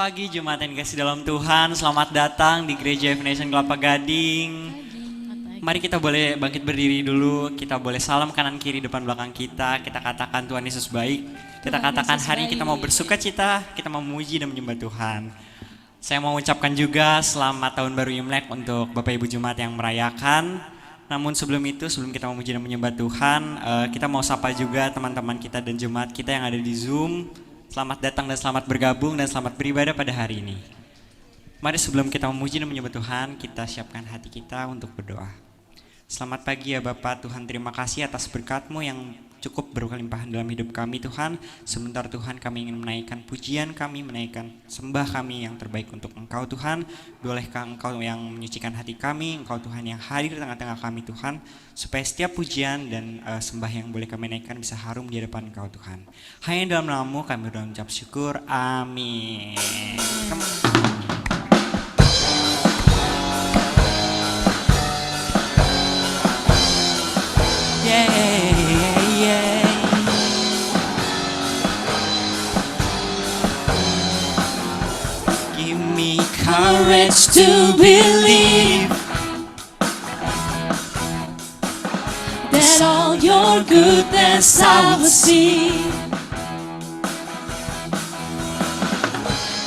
pagi Jemaat yang dikasih dalam Tuhan. Selamat datang di Gereja Evangelisation Kelapa Gading. Mari kita boleh bangkit berdiri dulu. Kita boleh salam kanan kiri depan belakang kita. Kita katakan Tuhan Yesus baik. Kita katakan hari ini kita mau bersuka cita. Kita mau memuji dan menyembah Tuhan. Saya mau ucapkan juga selamat tahun baru Imlek untuk Bapak Ibu Jemaat yang merayakan. Namun sebelum itu, sebelum kita memuji dan menyembah Tuhan, kita mau sapa juga teman-teman kita dan jemaat kita yang ada di Zoom. Selamat datang dan selamat bergabung dan selamat beribadah pada hari ini. Mari sebelum kita memuji dan menyembah Tuhan, kita siapkan hati kita untuk berdoa. Selamat pagi ya Bapak, Tuhan terima kasih atas berkat-Mu yang cukup berkelimpahan dalam hidup kami Tuhan. Sebentar Tuhan kami ingin menaikkan pujian kami, menaikkan sembah kami yang terbaik untuk Engkau Tuhan. Bolehkah Engkau yang menyucikan hati kami, Engkau Tuhan yang hadir di tengah-tengah kami Tuhan. Supaya setiap pujian dan sembah yang boleh kami naikkan bisa harum di hadapan Engkau Tuhan. Hanya dalam nama-Mu kami berdoa mengucap syukur, amin. Give me courage to believe that all your goodness I will see.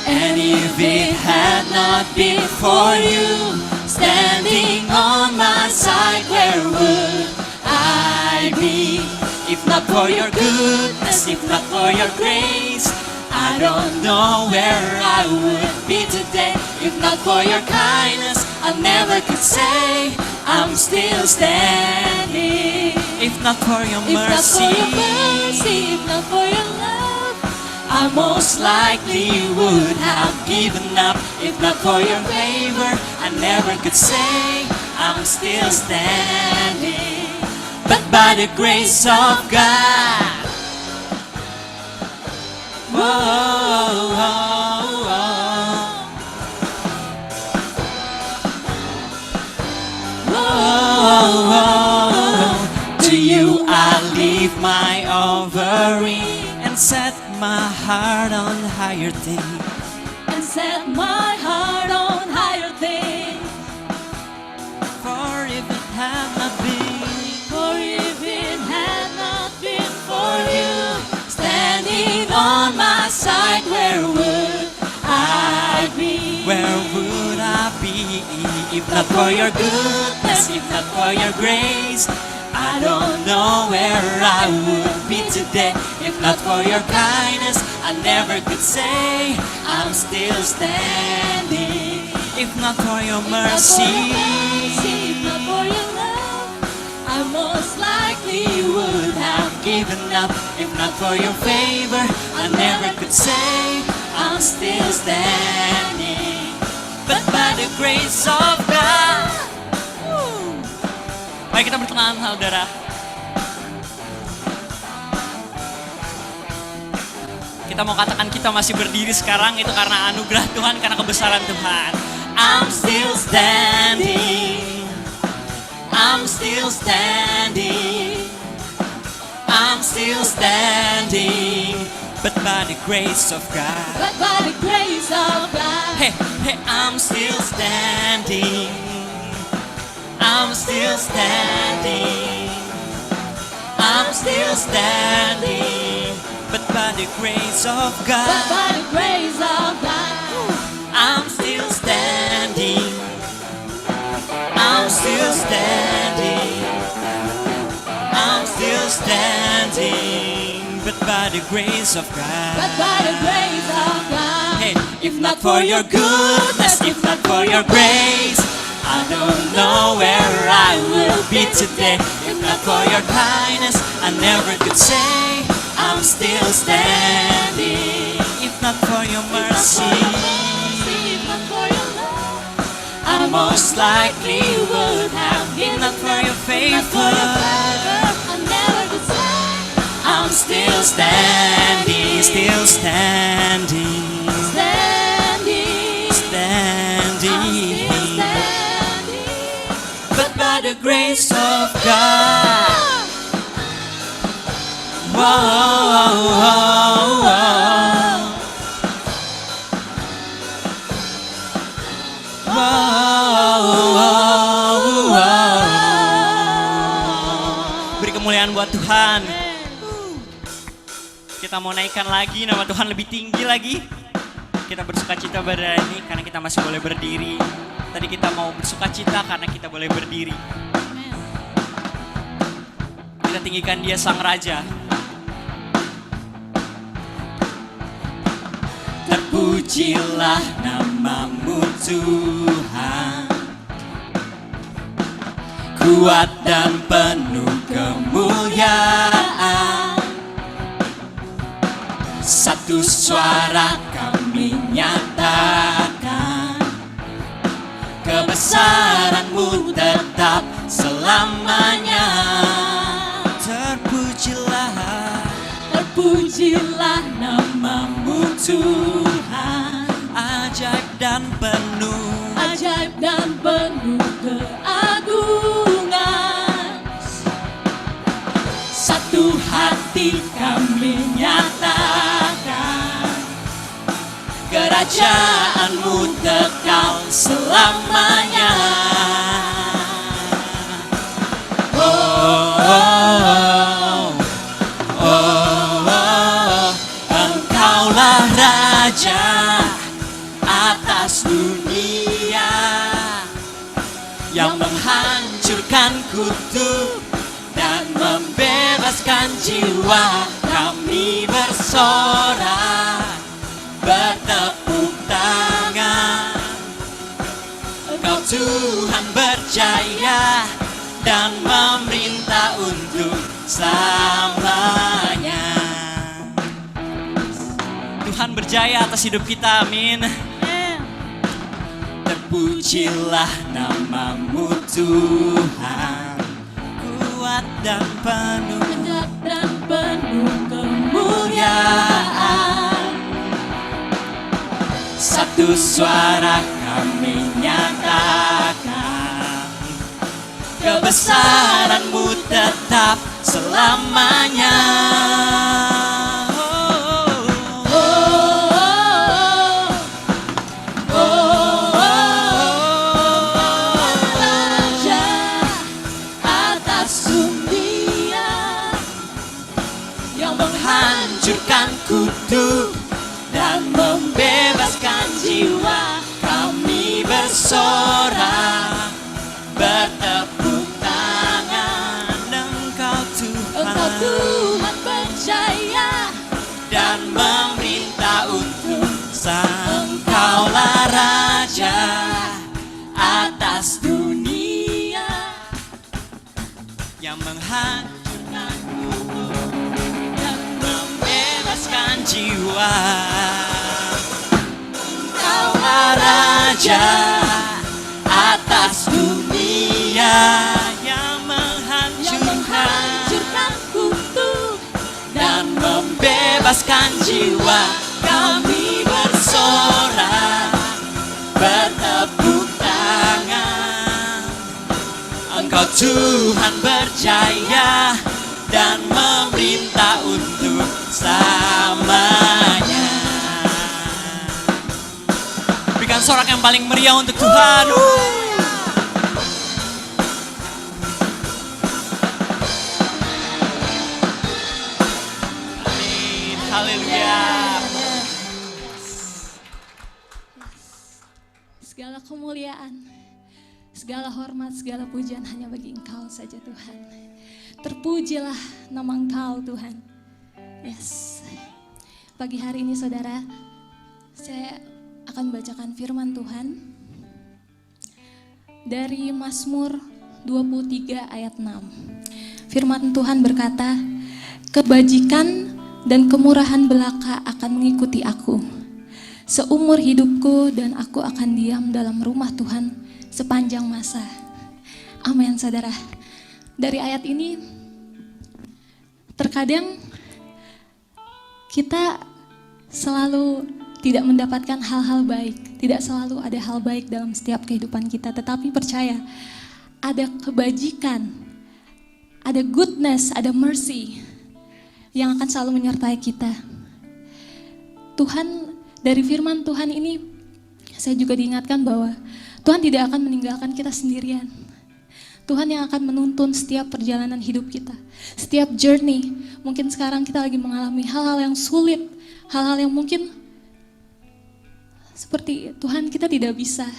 And if it had not been for you standing on my side, where would I be? If not for your goodness, if not for your grace, I don't know where I would be today. If not for your kindness, I never could say I'm still standing. If not for your mercy, if not for your love, I most likely would have given up. If not for your favor, I never could say I'm still standing. But by the grace of God, to you I leave my offering and set my heart on higher things. And set my heart on higher things. For if it had not been, for if it had not been for you standing on my side, where would I be? Where would I be? If not for your goodness, if not for your grace, I don't know where I would be today. If not for your kindness, I never could say I'm still standing. If not for your mercy, if not for your love, I most likely would have given up. If not for your favor, I never could say I'm still standing. But by the grace of God. Mari kita bertangan saudara. Kita mau katakan kita masih berdiri sekarang itu karena anugerah Tuhan, karena kebesaran Tuhan. I'm still standing. I'm still standing. I'm still standing. But by the grace of God. But by the grace of God. Hey, hey, I'm still standing. I'm still standing. I'm still standing. But by the grace of God. But by the grace of God. I'm still standing. I'm still standing. I'm still standing. But by the grace of God. But by the grace of God. Hey, if not for your goodness, if not for your grace, I don't know where I will be today. If not for your kindness, I never could say I'm still standing. If not for your mercy, if not for your love, I most likely would have. If not for your favor, I never could say I'm still standing, still standing, standing, standing. But by the grace of God. Whoa, whoa, whoa. kemuliaan buat Tuhan. Kita mau naikkan lagi nama Tuhan lebih tinggi lagi. Kita bersukacita pada ini karena kita masih boleh berdiri. Tadi kita mau bersukacita karena kita boleh berdiri. Kita tinggikan Dia Sang Raja. Terpujilah nama-Mu Tuhan, kuat dan penuh kemuliaan. Satu suara kami nyatakan, kebesaran-Mu tetap selamanya. Terpujilah nama-Mu Tuhan, ajaib dan penuh keagungan. Satu hati kami nyatakan, kerajaan-Mu kekal selamanya. Engkaulah Raja atas dunia, yang menghancurkan kutuk dan membebaskan jiwa. Kami bersorak, bertepuk tangan. Engkau Tuhan berjaya dan memerintah untuk selamanya. Tuhan berjaya atas hidup kita, amin. Terpujilah nama-Mu Tuhan, kuat dan penuh kemuliaan. Satu suara kami nyatakan, kebesaran-Mu tetap selamanya. Hancurkan kutuk dan membebaskan jiwa. Kami bersorak, bertepuk tangan. Engkau Tuhan berjaya dan memerintah untuk Engkaulah Raja atas dunia, yang menghancurkan kutuk jiwa. Engkaulah Raja atas dunia, yang menghancurkan kutuk dan membebaskan jiwa. Kami bersorak, bertepuk tangan. Engkau Tuhan berjaya dan memerintah untuk selamanya. Berikan sorak yang paling meriah untuk Tuhan. Amin. Haleluya. Segala kemuliaan, segala hormat, segala pujian hanya bagi Engkau saja Tuhan. Terpujilah nama Engkau Tuhan. Yes. Pagi hari ini saudara, saya akan membacakan firman Tuhan dari Mazmur 23 ayat 6. Firman Tuhan berkata, kebajikan dan kemurahan belaka akan mengikuti aku seumur hidupku, dan aku akan diam dalam rumah Tuhan sepanjang masa. Amin saudara. Dari ayat ini, terkadang kita selalu tidak mendapatkan hal-hal baik, tidak selalu ada hal baik dalam setiap kehidupan kita, tetapi percaya ada kebajikan, ada goodness, ada mercy yang akan selalu menyertai kita. Tuhan, dari firman Tuhan ini saya juga diingatkan bahwa Tuhan tidak akan meninggalkan kita sendirian. Tuhan yang akan menuntun setiap perjalanan hidup kita. Setiap journey. Mungkin sekarang kita lagi mengalami hal-hal yang sulit. Hal-hal yang mungkin seperti Tuhan kita tidak bisa.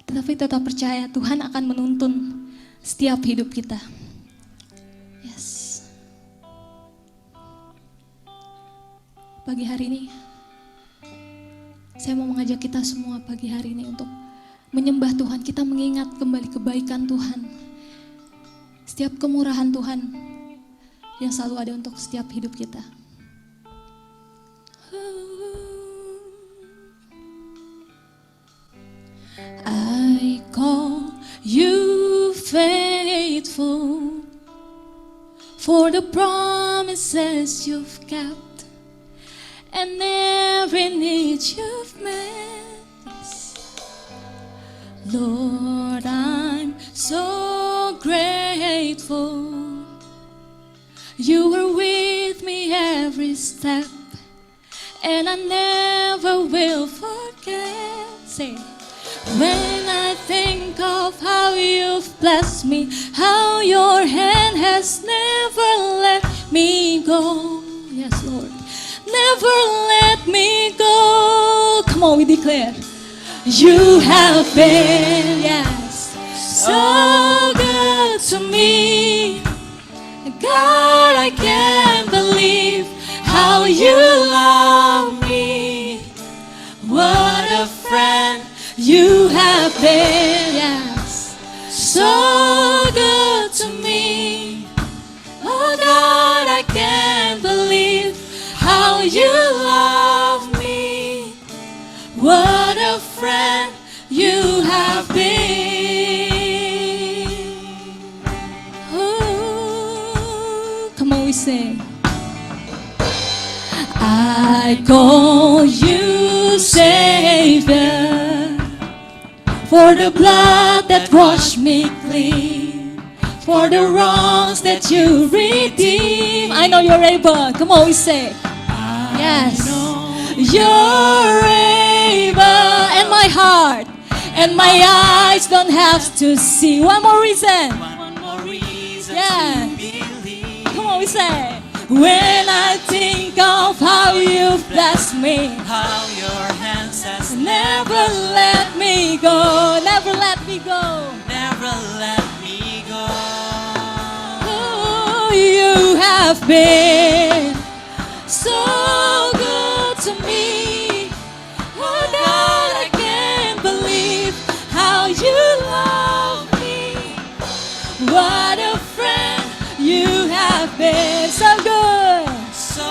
Tetapi tetap percaya Tuhan akan menuntun setiap hidup kita. Yes. Pagi hari ini, saya mau mengajak kita semua pagi hari ini untuk menyembah Tuhan. Kita mengingat kembali kebaikan Tuhan. Setiap kemurahan Tuhan yang selalu ada untuk setiap hidup kita. I call you faithful for the promises you've kept and every need you've met. Lord, I'm so grateful. You were with me every step, and I never will forget. Say, when I think of how you've blessed me, how your hand has never let me go. Yes, Lord, never let me go. Come on, we declare. You have been, yes, so good to me. God, I can't believe how you love me. What a friend you have been, yes, so good to me. Oh God, I can't believe how you love me. What a friend you have been. Ooh, come on, we sing. I call you Savior, for the blood that washed me clean, for the wrongs that you redeem. I know you're able. Come on, we say. Yes. You're able, and my heart and my eyes don't have to see. One more reason. One more reason Yeah. to believe. Come on, we say. When I think of how you've blessed me, How your hands has never let me go, never let me go. never let me go. Oh, you have been so good to me. Oh God, I can't believe how you love me. What a friend you have been, so good. So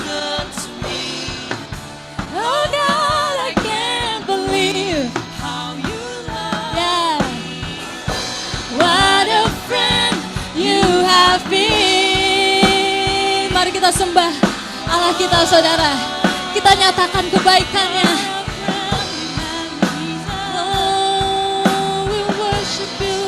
good to me. Oh God, I can't believe. How you love Yeah. What a friend you have been. Mari kita sembah Allah kita, saudara. Kita nyatakan kebaikannya. Oh, we worship you.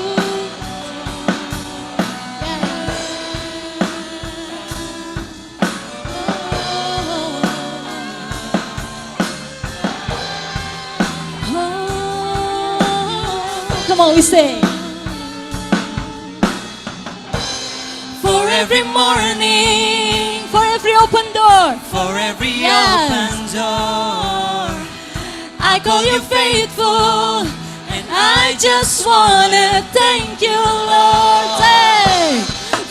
Oh, come on, we say. For every morning, for every open door, for every Yes. open door. I call you faithful, and I just wanna thank you, Lord. Say,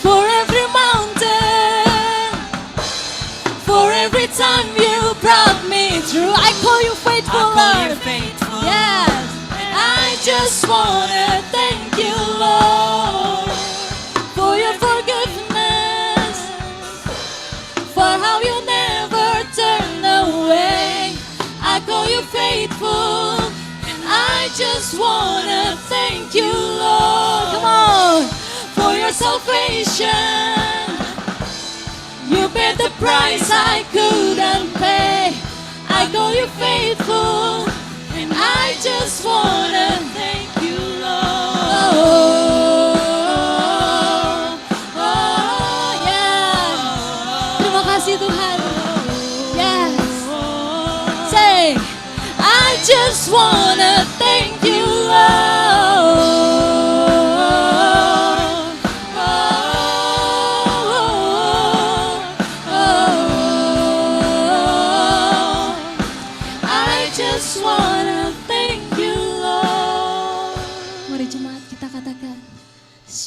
for every mountain, for every time you brought me through, I call you I faithful, call you Lord. faithful. Yes, and I just wanna thank you, Lord, for your forgiveness, for how you never turn away. I call you faithful, and I just wanna thank you, Lord. Come on, for your salvation. You paid the price I couldn't pay. I call you faithful, and I just wanna thank you, Lord. Oh, yeah. Terima kasih Tuhan. Yes. Say, I just wanna thank you, Lord. jemaat kita katakan,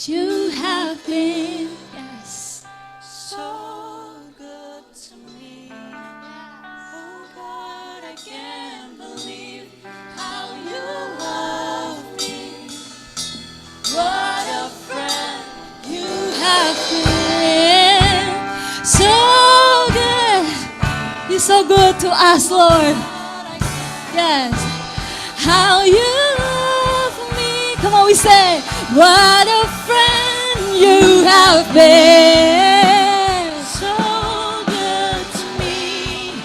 You have been, yes. So good to me. Oh God, I can't believe how you love me. What a friend you Have been so good. You're so good to us, Lord. Yes. How you love me. Come on, we say, what a friend you have been. so good to me.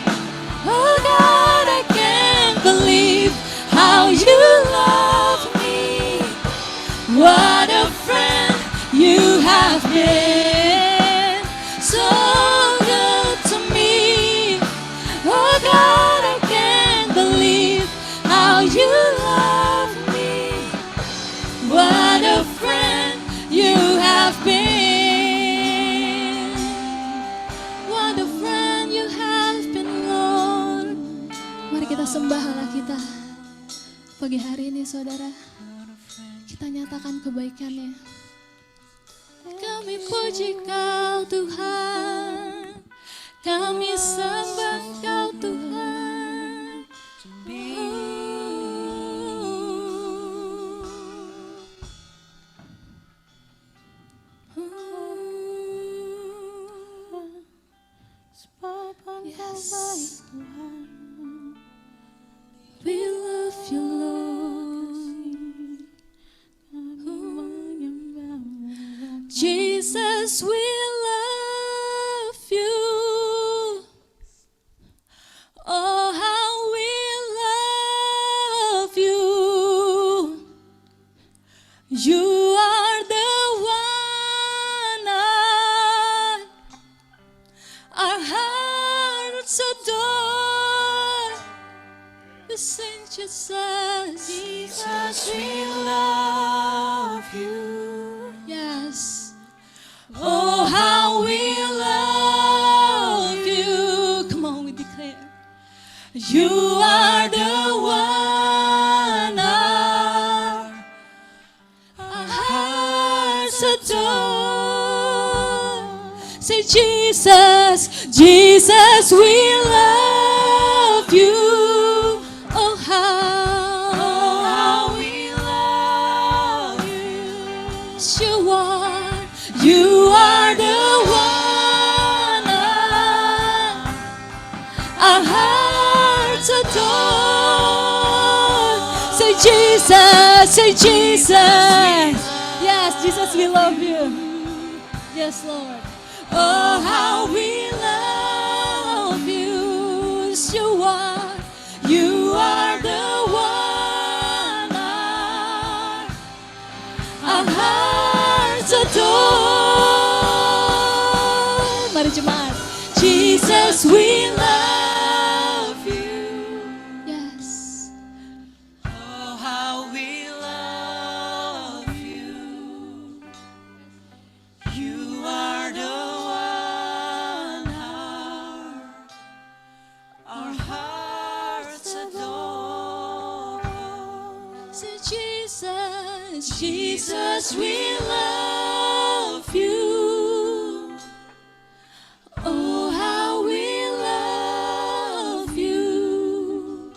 Oh God, I can't believe how you love me. What a friend you have been. So good to me. Oh God, I can't believe how you love me. What a friend you have been. What a friend you have been, Lord. Mari kita sembah Allah kita. Pagi hari ini, saudara, kita nyatakan kebaikannya. Kami puji Kau Tuhan, kami sembah Kau Tuhan. Yes. We love you, Lord. Jesus, we love you. Oh, how we love you. You are the one our hearts adore. We sing Jesus. Jesus, we love you. Yes. Oh, how we love you. Come on, we declare. You are the one our hearts adore. Say, Jesus, Jesus, we love you. Oh, how we love you. you are the one our hearts adore. Say Jesus, say Jesus. Yes, Jesus, we love you. Yes, Lord. Oh, how we love you. You are the one our hearts adore. Mari jemaat. Jesus, we love you. Yes. Oh, how we love you. You are the one our hearts adore. Say Jesus, Jesus, we love you. Oh, how we love you.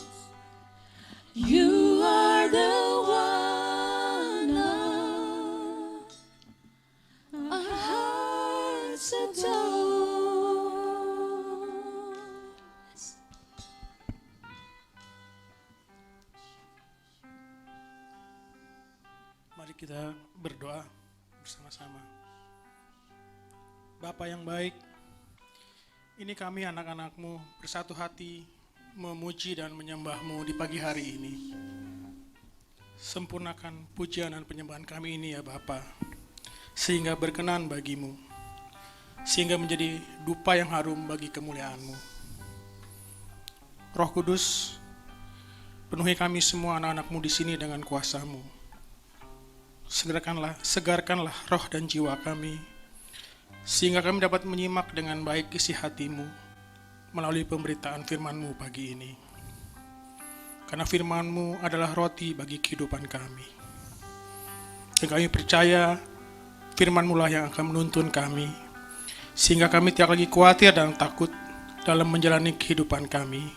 You are the one our hearts adore. Mari kita berdoa bersama-sama. Bapa yang baik, ini kami anak-anak-Mu bersatu hati memuji dan menyembah-Mu di pagi hari ini. Sempurnakan pujian dan penyembahan kami ini ya Bapa, sehingga berkenan bagi-Mu, sehingga menjadi dupa yang harum bagi kemuliaan-Mu. Roh Kudus, penuhi kami semua anak-anak-Mu di sini dengan kuasa-Mu. Segarkanlah roh dan jiwa kami, sehingga kami dapat menyimak dengan baik isi hati-Mu melalui pemberitaan firman-Mu pagi ini. Karena firman-Mu adalah roti bagi kehidupan kami. Dan kami percaya firman-Mu lah yang akan menuntun kami, sehingga kami tidak lagi khawatir dan takut dalam menjalani kehidupan kami,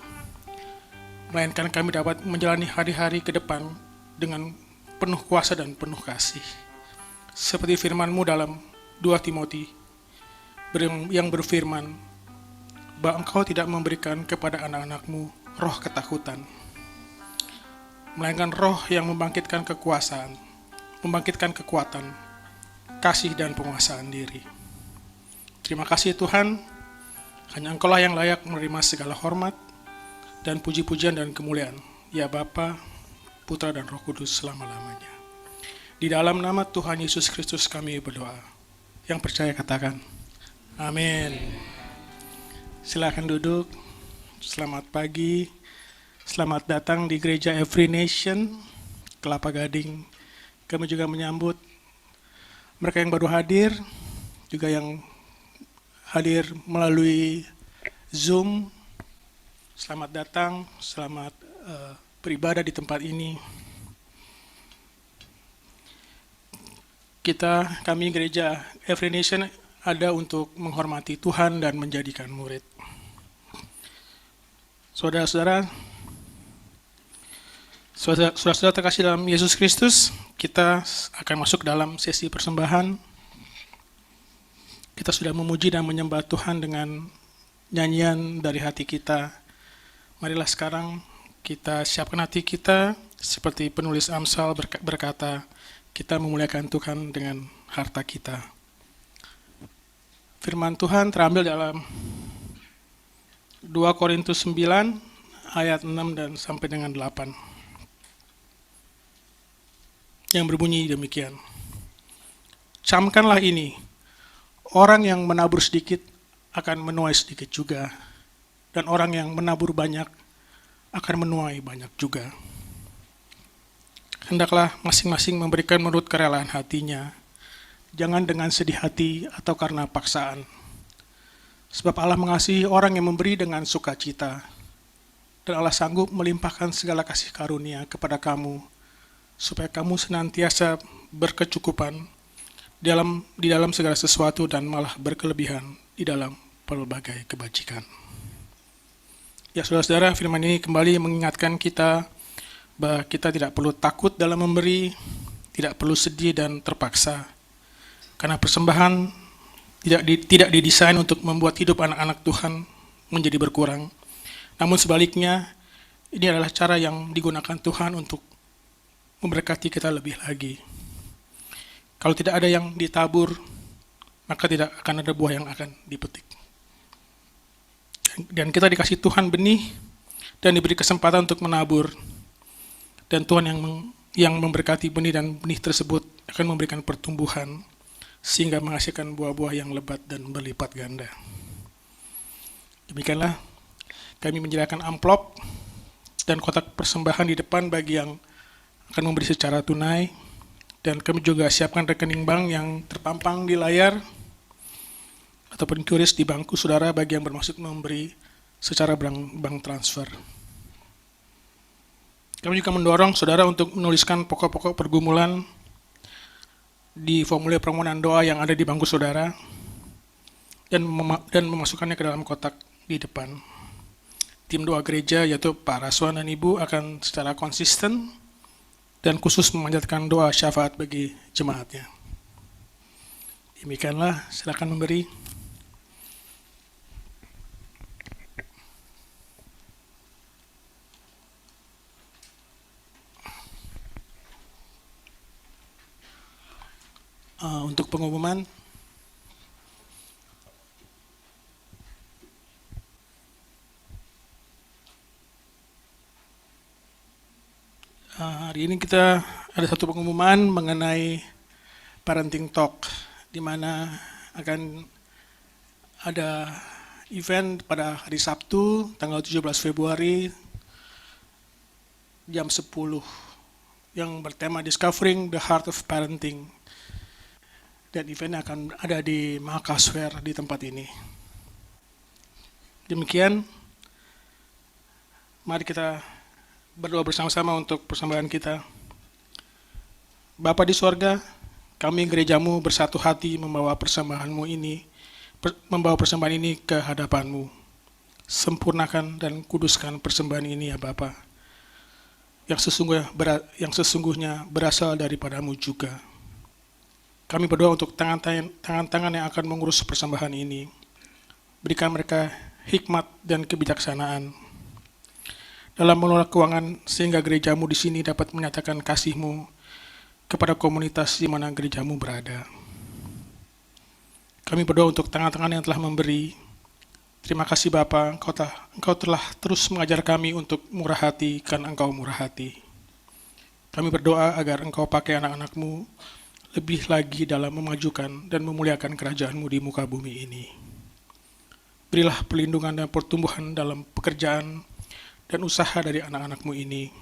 melainkan kami dapat menjalani hari-hari ke depan dengan penuh kuasa dan penuh kasih. Seperti firman-Mu dalam 2 Timotius yang berfirman, bahwa Engkau tidak memberikan kepada anak-anak-Mu roh ketakutan, melainkan roh yang membangkitkan kekuasaan, membangkitkan kekuatan, kasih dan penguasaan diri. Terima kasih Tuhan, hanya Engkau lah yang layak menerima segala hormat dan puji-pujian dan kemuliaan, ya Bapa, Putra dan Roh Kudus selama-lamanya. Di dalam nama Tuhan Yesus Kristus kami berdoa. Yang percaya katakan, amin. Silakan duduk. Selamat pagi. Selamat datang di Gereja Every Nation, Kelapa Gading. Kami juga menyambut mereka yang baru hadir, juga yang hadir melalui Zoom. Selamat datang, selamat beribadah di tempat ini. Kami Gereja Every Nation ada untuk menghormati Tuhan dan menjadikan murid. Saudara-saudara terkasih dalam Yesus Kristus, kita akan masuk dalam sesi persembahan. Kita sudah memuji dan menyembah Tuhan dengan nyanyian dari hati kita. Marilah sekarang kita siapkan hati kita seperti penulis Amsal berkata, kita memuliakan Tuhan dengan harta kita. Firman Tuhan terambil dalam 2 Korintus 9 ayat 6 dan sampai dengan 8. Yang berbunyi demikian. Camkanlah ini, orang yang menabur sedikit akan menuai sedikit juga, dan orang yang menabur banyak akan menuai banyak juga. Hendaklah masing-masing memberikan menurut kerelaan hatinya, jangan dengan sedih hati atau karena paksaan. Sebab Allah mengasihi orang yang memberi dengan sukacita, dan Allah sanggup melimpahkan segala kasih karunia kepada kamu, supaya kamu senantiasa berkecukupan di dalam segala sesuatu dan malah berkelebihan di dalam pelbagai kebajikan. Ya saudara-saudara, firman ini kembali mengingatkan kita bahwa kita tidak perlu takut dalam memberi, tidak perlu sedih dan terpaksa. Karena persembahan tidak didesain untuk membuat hidup anak-anak Tuhan menjadi berkurang. Namun sebaliknya, ini adalah cara yang digunakan Tuhan untuk memberkati kita lebih lagi. Kalau tidak ada yang ditabur, maka tidak akan ada buah yang akan dipetik. Dan kita dikasih Tuhan benih dan diberi kesempatan untuk menabur. Dan Tuhan yang memberkati benih dan benih tersebut akan memberikan pertumbuhan sehingga menghasilkan buah-buah yang lebat dan berlipat ganda. Demikianlah kami menyediakan amplop dan kotak persembahan di depan bagi yang akan memberi secara tunai, dan kami juga siapkan rekening bank yang terpampang di layar ataupun QRIS di bangku saudara bagi yang bermaksud memberi secara bank transfer. Kami juga mendorong saudara untuk menuliskan pokok-pokok pergumulan di formulir permohonan doa yang ada di bangku saudara dan memasukkannya ke dalam kotak di depan. Tim doa gereja yaitu Pak Raswan dan Ibu akan secara konsisten dan khusus memanjatkan doa syafaat bagi jemaatnya. Demikianlah, silakan memberi. Untuk pengumuman, hari ini kita ada satu pengumuman mengenai Parenting Talk, di mana akan ada event pada hari Sabtu, tanggal 17 Februari, jam 10, yang bertema Discovering the Heart of Parenting. Dan eventnya akan ada di Mahakaswer di tempat ini. Demikian, mari kita berdoa bersama-sama untuk persembahan kita. Bapa di sorga, Kami gerejamu bersatu hati membawa persembahan ini ke hadapanmu. Sempurnakan dan kuduskan persembahan ini ya Bapa, yang sesungguhnya berasal daripadamu juga. Kami berdoa untuk tangan-tangan yang akan mengurus persembahan ini. Berikan mereka hikmat dan kebijaksanaan dalam mengelola keuangan, sehingga gerejamu di sini dapat menyatakan kasih-Mu kepada komunitas di mana gerejamu berada. Kami berdoa untuk tangan-tangan yang telah memberi. Terima kasih Bapa, Engkau telah terus mengajar kami untuk murah hati, karena Engkau murah hati. Kami berdoa agar Engkau pakai anak-anak-Mu lebih lagi dalam memajukan dan memuliakan kerajaan-Mu di muka bumi ini. Berilah perlindungan dan pertumbuhan dalam pekerjaan dan usaha dari anak-anak-Mu ini.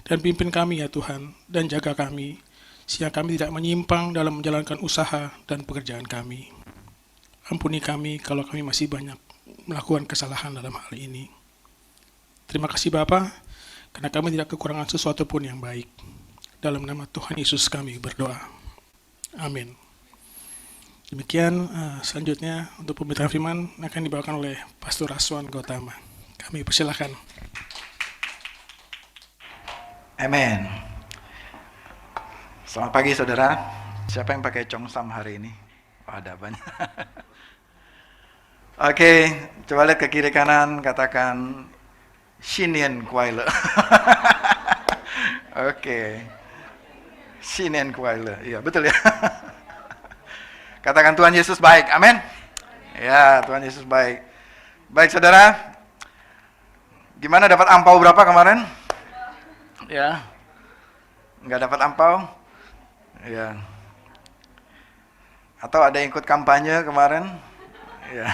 Dan pimpin kami ya Tuhan, dan jaga kami, sehingga kami tidak menyimpang dalam menjalankan usaha dan pekerjaan kami. Ampuni kami kalau kami masih banyak melakukan kesalahan dalam hal ini. Terima kasih Bapa, karena kami tidak kekurangan sesuatu pun yang baik. Dalam nama Tuhan Yesus kami berdoa. Amin. Demikian selanjutnya untuk pemberitaan firman akan dibawakan oleh Pastor Raswan Gotama. Kami persilakan. Amin. Selamat pagi saudara. Siapa yang pakai congsam hari ini? Oh, ada banyak. Oke, coba lihat ke kiri kanan, katakan Shinien Kuaile. Oke. Shinien Kuaile. Iya, betul ya. Katakan Tuhan Yesus baik. Amin. Ya, Tuhan Yesus baik. Baik saudara. Gimana, dapat ampau berapa kemarin? Ya, nggak dapat ampau, ya. Atau ada yang ikut kampanye kemarin, ya.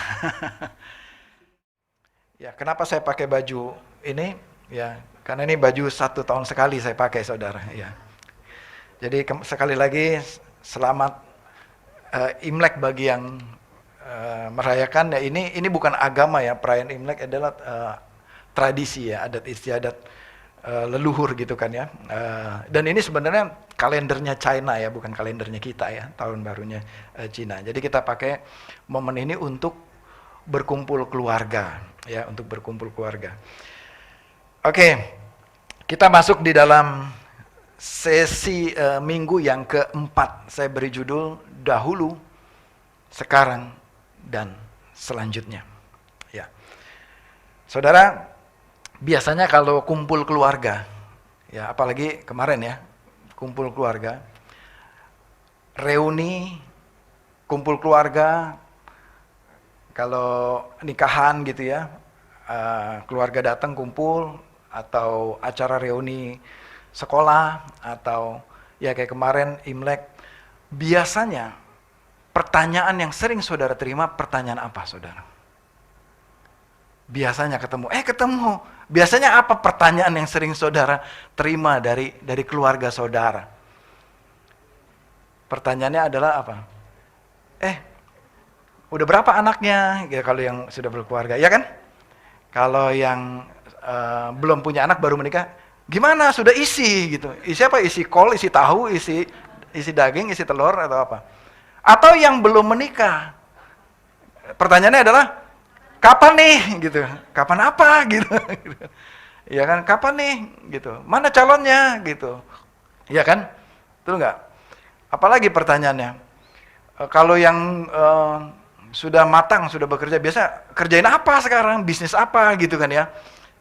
Ya, kenapa saya pakai baju ini? Ya, karena ini baju 1 tahun sekali saya pakai, saudara. Ya. Jadi sekali lagi selamat Imlek bagi yang merayakan. Ya, ini bukan agama ya, perayaan Imlek adalah tradisi ya, adat istiadat. Leluhur gitu kan ya, dan ini sebenarnya kalendernya China ya, bukan kalendernya kita ya, tahun barunya Cina. Jadi kita pakai momen ini untuk berkumpul keluarga ya, untuk berkumpul keluarga. Oke, kita masuk di dalam sesi minggu yang keempat. Saya beri judul dahulu, sekarang, dan selanjutnya. Ya, saudara. Biasanya kalau kumpul keluarga, ya apalagi kemarin ya, kumpul keluarga, reuni, kumpul keluarga, kalau nikahan gitu ya, keluarga datang kumpul, atau acara reuni sekolah, atau ya kayak kemarin Imlek, biasanya pertanyaan yang sering saudara terima, pertanyaan apa saudara? Biasanya ketemu. Biasanya apa pertanyaan yang sering saudara terima dari keluarga saudara? Pertanyaannya adalah apa? Udah berapa anaknya? Ya, kalau yang sudah berkeluarga, ya kan? Kalau yang belum punya anak baru menikah, gimana? Sudah isi gitu. Isi apa? Isi kol, isi tahu, isi daging, isi telur atau apa? Atau yang belum menikah? Pertanyaannya adalah kapan nih gitu, kapan apa gitu, ya kan, kapan nih gitu, mana calonnya gitu, ya kan, betul nggak? Apalagi pertanyaannya, kalau yang sudah matang, sudah bekerja, biasa kerjain apa sekarang, bisnis apa gitu kan ya.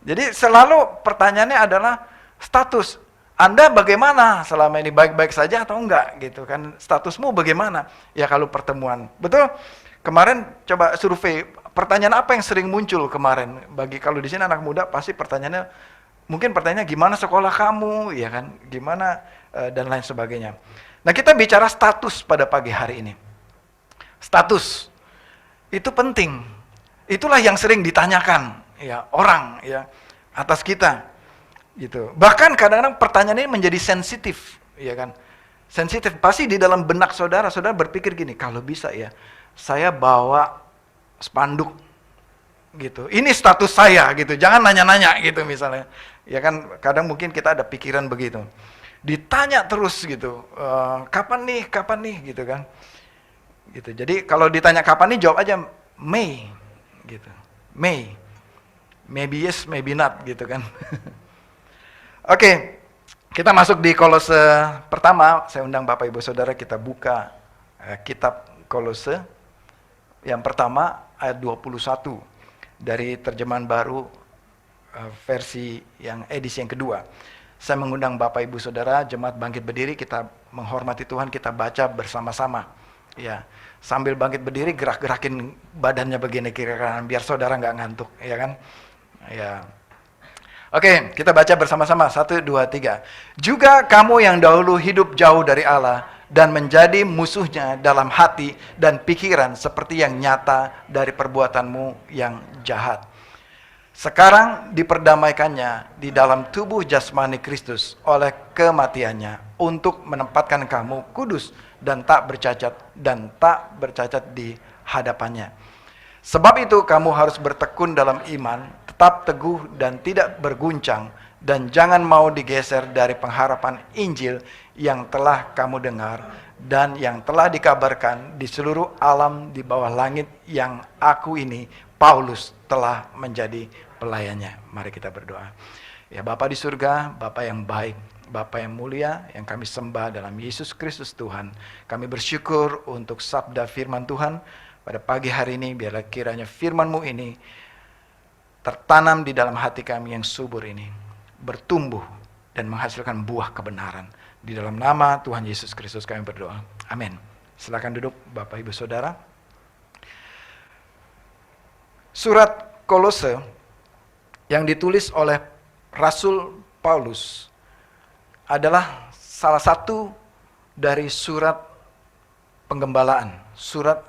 Jadi selalu pertanyaannya adalah status, Anda bagaimana selama ini, baik-baik saja atau enggak gitu kan, statusmu bagaimana? Ya kalau pertemuan, betul. Kemarin coba survei, pertanyaan apa yang sering muncul kemarin? Bagi kalau di sini anak muda pasti pertanyaannya, mungkin pertanyaannya gimana sekolah kamu, ya kan? Gimana dan lain sebagainya. Nah, kita bicara status pada pagi hari ini. Status itu penting. Itulah yang sering ditanyakan ya orang ya atas kita. Gitu. Bahkan kadang-kadang pertanyaan ini menjadi sensitif, ya kan? Sensitif. Pasti di dalam benak saudara berpikir gini, kalau bisa ya saya bawa spanduk gitu. Ini status saya gitu. Jangan nanya-nanya gitu misalnya. Ya kan kadang mungkin kita ada pikiran begitu. ditanya terus gitu, kapan nih gitu kan. Gitu. Jadi kalau ditanya kapan nih, jawab aja May gitu. May. Maybe yes, maybe not gitu kan. Oke, kita masuk di Kolose pertama. Saya undang Bapak Ibu Saudara kita buka kitab Kolose yang pertama ayat 21 dari terjemahan baru versi yang edisi yang kedua. Saya mengundang Bapak Ibu Saudara, jemaat bangkit berdiri, kita menghormati Tuhan, kita baca bersama-sama. Ya, sambil bangkit berdiri, gerak-gerakin badannya begini kiri kanan biar saudara nggak ngantuk, ya kan? Ya. Oke, kita baca bersama-sama. 1, 2, 3. Juga kamu yang dahulu hidup jauh dari Allah dan menjadi musuhnya dalam hati dan pikiran seperti yang nyata dari perbuatanmu yang jahat. Sekarang diperdamaikannya di dalam tubuh jasmani Kristus oleh kematiannya untuk menempatkan kamu kudus dan tak bercacat di hadapannya. Sebab itu kamu harus bertekun dalam iman, tetap teguh dan tidak berguncang, dan jangan mau digeser dari pengharapan Injil yang telah kamu dengar dan yang telah dikabarkan di seluruh alam di bawah langit, yang aku ini, Paulus, telah menjadi pelayannya. Mari kita berdoa. Ya Bapa di surga, Bapa yang baik, Bapa yang mulia, yang kami sembah dalam Yesus Kristus Tuhan. Kami bersyukur untuk sabda firman Tuhan pada pagi hari ini. Biarlah kiranya firman-Mu ini tertanam di dalam hati kami yang subur ini, bertumbuh dan menghasilkan buah kebenaran. Di dalam nama Tuhan Yesus Kristus kami berdoa. Amin. Silakan duduk Bapak Ibu Saudara. Surat Kolose yang ditulis oleh Rasul Paulus adalah salah satu dari surat penggembalaan, surat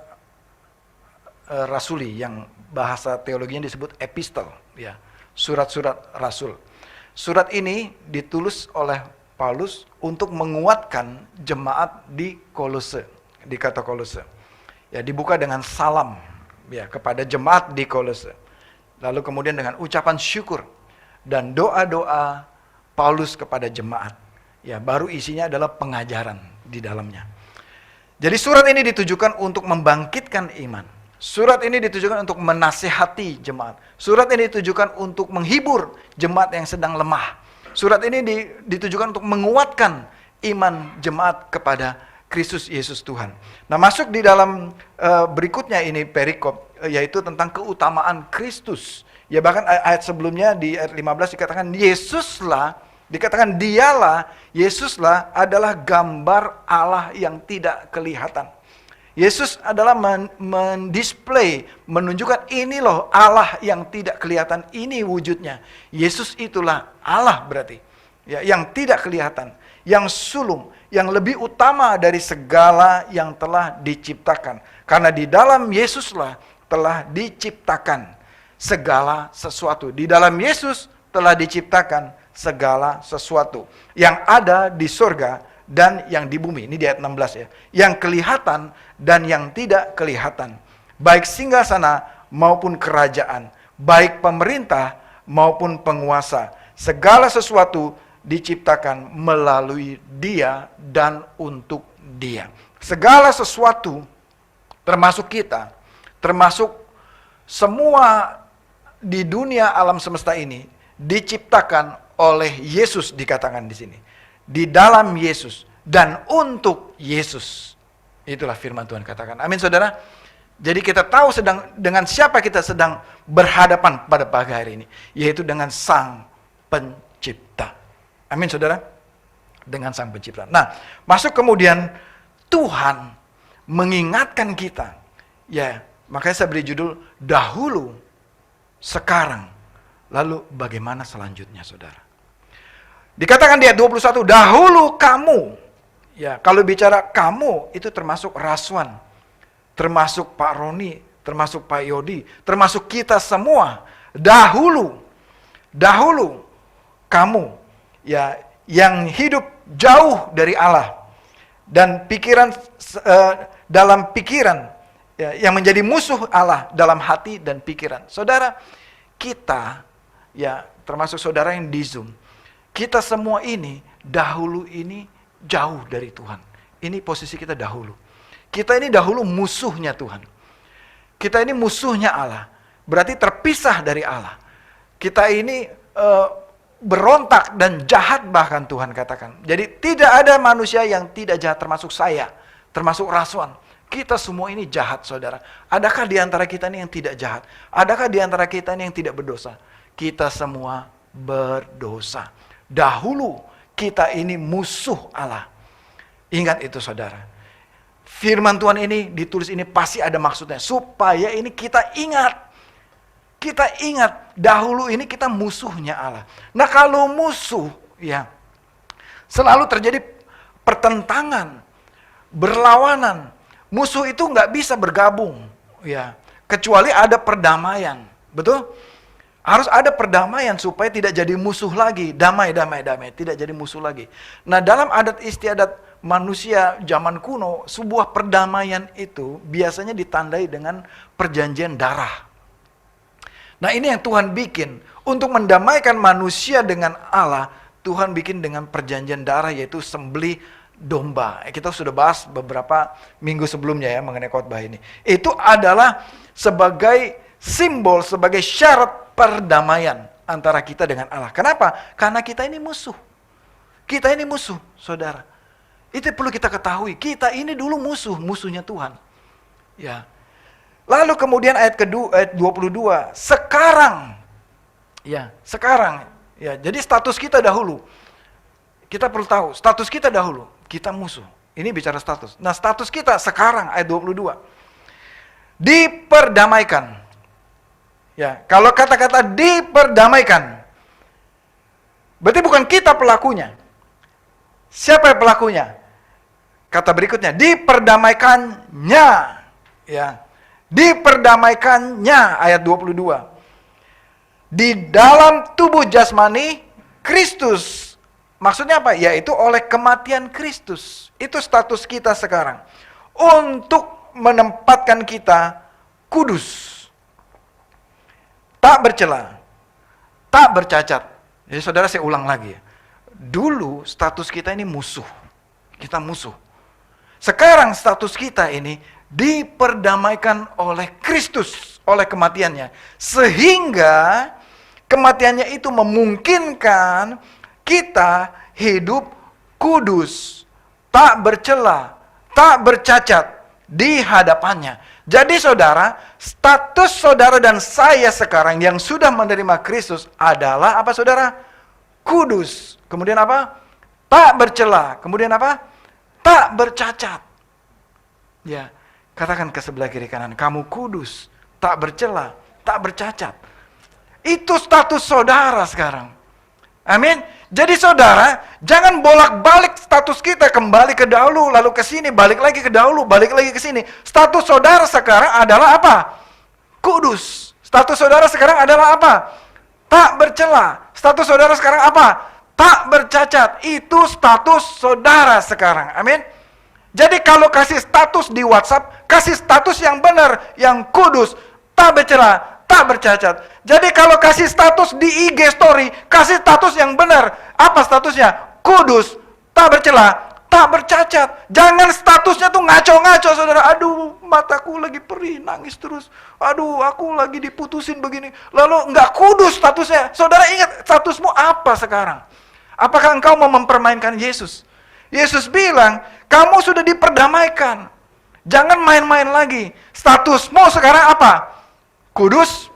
rasuli yang bahasa teologinya disebut epistel, ya, surat-surat rasul. Surat ini ditulis oleh Paulus untuk menguatkan jemaat di Kolose, di kota Kolose. Ya, dibuka dengan salam, ya, kepada jemaat di Kolose. Lalu kemudian dengan ucapan syukur dan doa-doa Paulus kepada jemaat. Ya, baru isinya adalah pengajaran di dalamnya. Jadi surat ini ditujukan untuk membangkitkan iman. Surat ini ditujukan untuk menasihati jemaat. Surat ini ditujukan untuk menghibur jemaat yang sedang lemah. Surat ini ditujukan untuk menguatkan iman jemaat kepada Kristus Yesus Tuhan. Nah, masuk di dalam berikutnya ini perikop, yaitu tentang keutamaan Kristus. Ya, bahkan ayat sebelumnya di ayat 15 dikatakan Yesuslah, dikatakan dialah, Yesuslah adalah gambar Allah yang tidak kelihatan. Yesus adalah mendisplay, menunjukkan ini loh Allah yang tidak kelihatan, ini wujudnya. Yesus itulah Allah berarti, ya, yang tidak kelihatan, yang sulung, yang lebih utama dari segala yang telah diciptakan. Karena di dalam Yesuslah telah diciptakan segala sesuatu. Di dalam Yesus telah diciptakan segala sesuatu yang ada di surga dan yang di bumi. Ini di ayat 16 ya. Yang kelihatan dan yang tidak kelihatan. Baik singgasana maupun kerajaan. Baik pemerintah maupun penguasa. Segala sesuatu diciptakan melalui Dia dan untuk Dia. Segala sesuatu termasuk kita, termasuk semua di dunia alam semesta ini diciptakan oleh Yesus, dikatakan di sini. Di dalam Yesus dan untuk Yesus. Itulah firman Tuhan katakan. Amin saudara. Jadi kita tahu dengan siapa kita sedang berhadapan pada pagi hari ini, yaitu dengan Sang Pencipta. Amin saudara. Dengan Sang Pencipta. Nah, masuk kemudian Tuhan mengingatkan kita. Ya, makanya saya beri judul dahulu, sekarang, lalu bagaimana selanjutnya saudara. Dikatakan di ayat 21, dahulu kamu. Ya, kalau bicara kamu itu termasuk Raswan, termasuk Pak Roni, termasuk Pak Yodi, termasuk kita semua. Dahulu kamu, ya, yang hidup jauh dari Allah dan pikiran dalam pikiran, ya, yang menjadi musuh Allah dalam hati dan pikiran. Saudara, kita, ya, termasuk saudara yang di Zoom, kita semua ini dahulu ini jauh dari Tuhan. Ini posisi kita dahulu. Kita ini dahulu musuhnya Tuhan. Kita ini musuhnya Allah. Berarti terpisah dari Allah. Kita ini berontak dan jahat bahkan Tuhan katakan. Jadi tidak ada manusia yang tidak jahat termasuk saya, termasuk Raswan. Kita semua ini jahat saudara. Adakah di antara kita ini yang tidak jahat? Adakah di antara kita ini yang tidak berdosa? Kita semua berdosa. Dahulu kita ini musuh Allah. Ingat itu saudara. Firman Tuhan ini ditulis ini pasti ada maksudnya. Supaya ini kita ingat. Kita ingat dahulu ini kita musuhnya Allah. Nah kalau musuh ya selalu terjadi pertentangan, berlawanan. Musuh itu nggak bisa bergabung ya kecuali ada perdamaian. Betul? Harus ada perdamaian supaya tidak jadi musuh lagi. Damai, tidak jadi musuh lagi. Nah dalam adat istiadat manusia zaman kuno, sebuah perdamaian itu biasanya ditandai dengan perjanjian darah. Nah ini yang Tuhan bikin. Untuk mendamaikan manusia dengan Allah, Tuhan bikin dengan perjanjian darah, yaitu sembelih domba. Kita sudah bahas beberapa minggu sebelumnya ya mengenai khotbah ini. Itu adalah sebagai simbol, sebagai syarat perdamaian antara kita dengan Allah. Kenapa? Karena kita ini musuh. Kita ini musuh, saudara. Itu perlu kita ketahui. Kita ini dulu musuhnya Tuhan. Ya. Lalu kemudian ayat kedua, ayat 22. Sekarang, ya. Jadi status kita dahulu. Kita perlu tahu, status kita dahulu, kita musuh. Ini bicara status. Nah, status kita sekarang ayat 22. Diperdamaikan. Ya, kalau kata-kata diperdamaikan, berarti bukan kita pelakunya. Siapa yang pelakunya? Kata berikutnya, diperdamaikannya. Ya. Diperdamaikannya ayat 22. Di dalam tubuh jasmani Kristus. Maksudnya apa? Yaitu oleh kematian Kristus. Itu status kita sekarang. Untuk menempatkan kita kudus. Tak bercela. Tak bercacat. Jadi saudara saya ulang lagi ya. Dulu status kita ini musuh. Kita musuh. Sekarang status kita ini diperdamaikan oleh Kristus, oleh kematiannya. Sehingga kematiannya itu memungkinkan kita hidup kudus, tak bercela, tak bercacat di hadapannya. Jadi saudara, status saudara dan saya sekarang yang sudah menerima Kristus adalah apa saudara? Kudus. Kemudian apa? Tak bercela. Kemudian apa? Tak bercacat. Ya. Katakan ke sebelah kiri kanan, kamu kudus, tak bercela, tak bercacat. Itu status saudara sekarang. Amin. Jadi saudara, jangan bolak-balik status kita, kembali ke dahulu, lalu ke sini, balik lagi ke dahulu, balik lagi ke sini. Status saudara sekarang adalah apa? Kudus. Status saudara sekarang adalah apa? Tak bercela. Status saudara sekarang apa? Tak bercacat. Itu status saudara sekarang. Amin. Jadi kalau kasih status di WhatsApp, kasih status yang benar, yang kudus, tak bercela, tak bercacat. Jadi kalau kasih status di IG story, kasih status yang benar. Apa statusnya? Kudus, tak bercela, tak bercacat. Jangan statusnya tuh ngaco-ngaco saudara. Aduh, mataku lagi perih, nangis terus. Aduh, aku lagi diputusin begini. Lalu nggak kudus statusnya. Saudara ingat statusmu apa sekarang? Apakah engkau mau mempermainkan Yesus? Yesus bilang, kamu sudah diperdamaikan. Jangan main-main lagi. Statusmu sekarang apa? Kudus,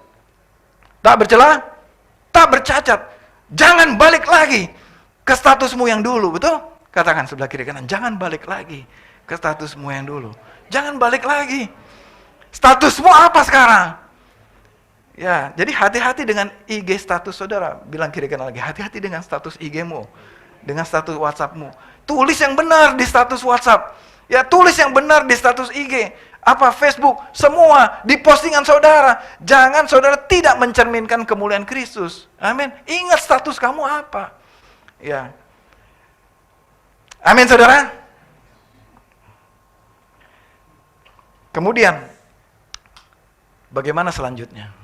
tak bercela, tak bercacat. Jangan balik lagi ke statusmu yang dulu, betul? Katakan sebelah kiri kanan, jangan balik lagi ke statusmu yang dulu. Jangan balik lagi. Statusmu apa sekarang? Ya, jadi hati-hati dengan IG status saudara. Bilang kiri kanan lagi, hati-hati dengan status IG-mu, dengan status WhatsApp-mu. Tulis yang benar di status WhatsApp. Ya, tulis yang benar di status IG. Apa Facebook, semua di postingan saudara. Jangan saudara tidak mencerminkan kemuliaan Kristus. Amin. Ingat status kamu apa. Ya. Amin saudara. Kemudian, bagaimana selanjutnya?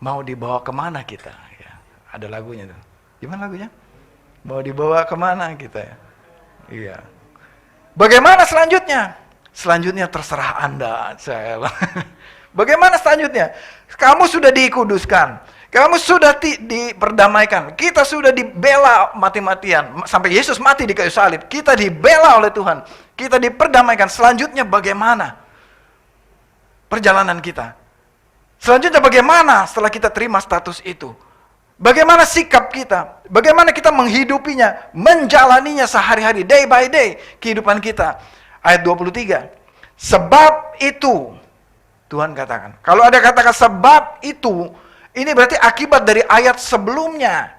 Mau dibawa kemana kita? Ya, ada lagunya tuh. Gimana lagunya? Mau dibawa kemana kita ya? Iya. Bagaimana selanjutnya? Selanjutnya terserah Anda. Bagaimana selanjutnya? Kamu sudah dikuduskan. Kamu sudah diperdamaikan. Kita sudah dibela mati-matian. Sampai Yesus mati di kayu salib. Kita dibela oleh Tuhan. Kita diperdamaikan. Selanjutnya bagaimana perjalanan kita? Selanjutnya bagaimana setelah kita terima status itu? Bagaimana sikap kita? Bagaimana kita menghidupinya, menjalaninya sehari-hari, day by day, kehidupan kita. Ayat 23. Sebab itu, Tuhan katakan. Kalau ada katakan sebab itu, ini berarti akibat dari ayat sebelumnya.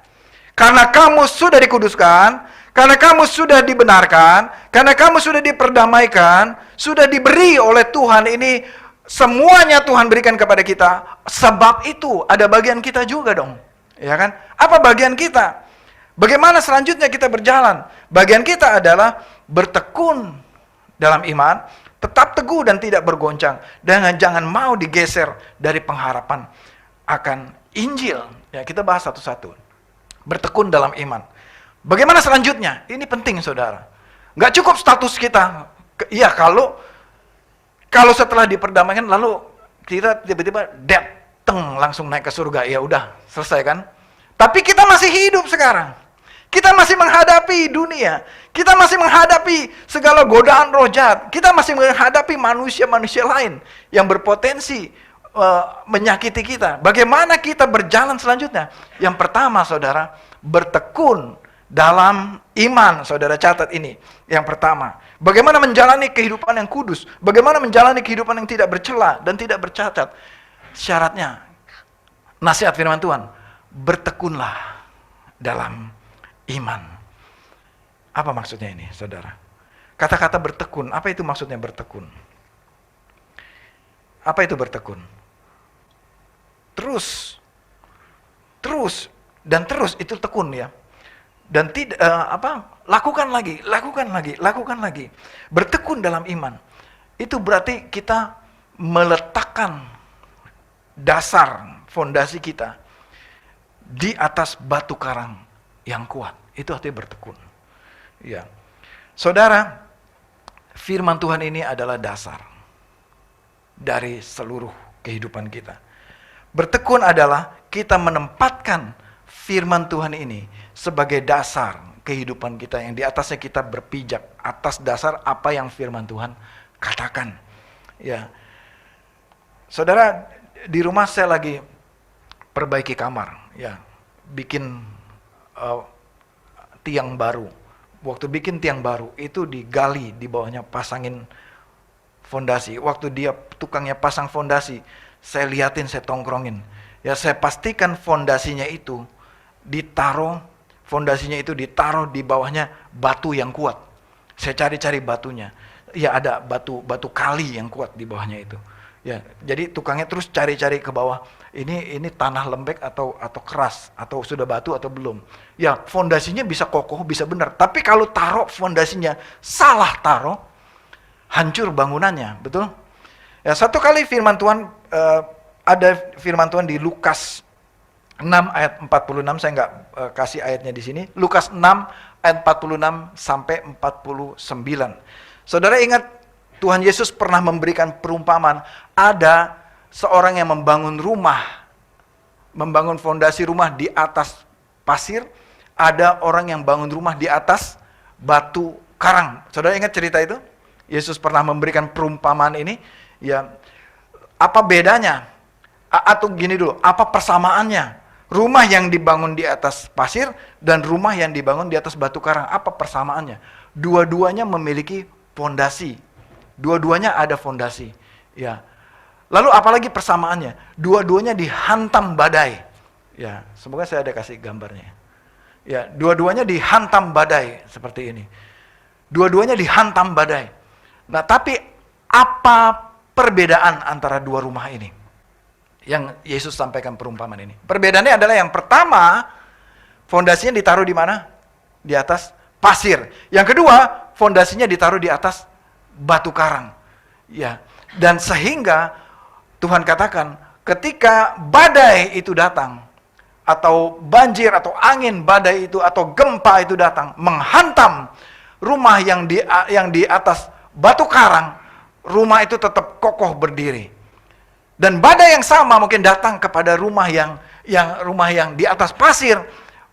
Karena kamu sudah dikuduskan, karena kamu sudah dibenarkan, karena kamu sudah diperdamaikan, sudah diberi oleh Tuhan ini, semuanya Tuhan berikan kepada kita. Sebab itu, ada bagian kita juga dong. Ya kan? Apa bagian kita? Bagaimana selanjutnya kita berjalan? Bagian kita adalah bertekun dalam iman, tetap teguh dan tidak bergoncang, dan jangan mau digeser dari pengharapan akan Injil. Ya, kita bahas satu-satu. Bertekun dalam iman. Bagaimana selanjutnya? Ini penting, saudara. Nggak cukup status kita. Iya, kalau setelah diperdamaikan lalu kita tiba-tiba langsung naik ke surga, ya udah selesai kan? Tapi kita masih hidup sekarang. Kita masih menghadapi dunia. Kita masih menghadapi segala godaan roh jahat. Kita masih menghadapi manusia-manusia lain yang berpotensi menyakiti kita. Bagaimana kita berjalan selanjutnya? Yang pertama, saudara, bertekun dalam iman. Saudara catat ini. Yang pertama, bagaimana menjalani kehidupan yang kudus? Bagaimana menjalani kehidupan yang tidak bercela dan tidak bercacat? Syaratnya, nasihat firman Tuhan, bertekunlah dalam iman. Apa maksudnya ini, saudara? Kata-kata bertekun, apa itu maksudnya bertekun? Apa itu bertekun? Terus, itu tekun ya. Dan tidak lakukan lagi. Bertekun dalam iman. Itu berarti kita meletakkan dasar, fondasi kita di atas batu karang yang kuat. Itu artinya bertekun. Ya. Saudara, firman Tuhan ini adalah dasar dari seluruh kehidupan kita. Bertekun adalah kita menempatkan firman Tuhan ini sebagai dasar kehidupan kita, yang di atasnya kita berpijak atas dasar apa yang firman Tuhan katakan. Ya. Saudara, di rumah saya lagi perbaiki kamar, ya, bikin tiang baru. Waktu bikin tiang baru itu digali, di bawahnya pasangin fondasi. Waktu tukangnya pasang fondasi, saya liatin, saya tongkrongin. Ya, saya pastikan fondasinya itu ditaruh di bawahnya batu yang kuat. Saya cari-cari batunya. Ya, ada batu kali yang kuat di bawahnya itu. Ya, jadi tukangnya terus cari-cari ke bawah. Ini tanah lembek atau keras, atau sudah batu atau belum. Ya, fondasinya bisa kokoh, bisa benar. Tapi kalau taruh fondasinya salah taruh, hancur bangunannya, betul? Ya, satu kali firman Tuhan, ada firman Tuhan di Lukas 6 ayat 46, saya nggak kasih ayatnya di sini. Lukas 6 ayat 46 sampai 49. Saudara ingat, Tuhan Yesus pernah memberikan perumpamaan. Ada seorang yang membangun fondasi rumah di atas pasir. Ada orang yang bangun rumah di atas batu karang. Saudara ingat cerita itu? Yesus pernah memberikan perumpamaan ini. Ya, apa bedanya? Atau gini dulu, apa persamaannya? Rumah yang dibangun di atas pasir dan rumah yang dibangun di atas batu karang, apa persamaannya? Dua-duanya memiliki fondasi. Dua-duanya ada fondasi. Ya. Lalu apalagi persamaannya? Dua-duanya dihantam badai. Ya, semoga saya ada kasih gambarnya. Ya, dua-duanya dihantam badai seperti ini. Dua-duanya dihantam badai. Nah, tapi apa perbedaan antara dua rumah ini? Yang Yesus sampaikan perumpamaan ini. Perbedaannya adalah yang pertama, fondasinya ditaruh di mana? Di atas pasir. Yang kedua, fondasinya ditaruh di atas batu karang. Ya. Dan sehingga Tuhan katakan, ketika badai itu datang, atau banjir, atau angin, badai itu, atau gempa itu datang, menghantam rumah yang di atas batu karang, rumah itu tetap kokoh berdiri. Dan badai yang sama mungkin datang kepada rumah yang di atas pasir,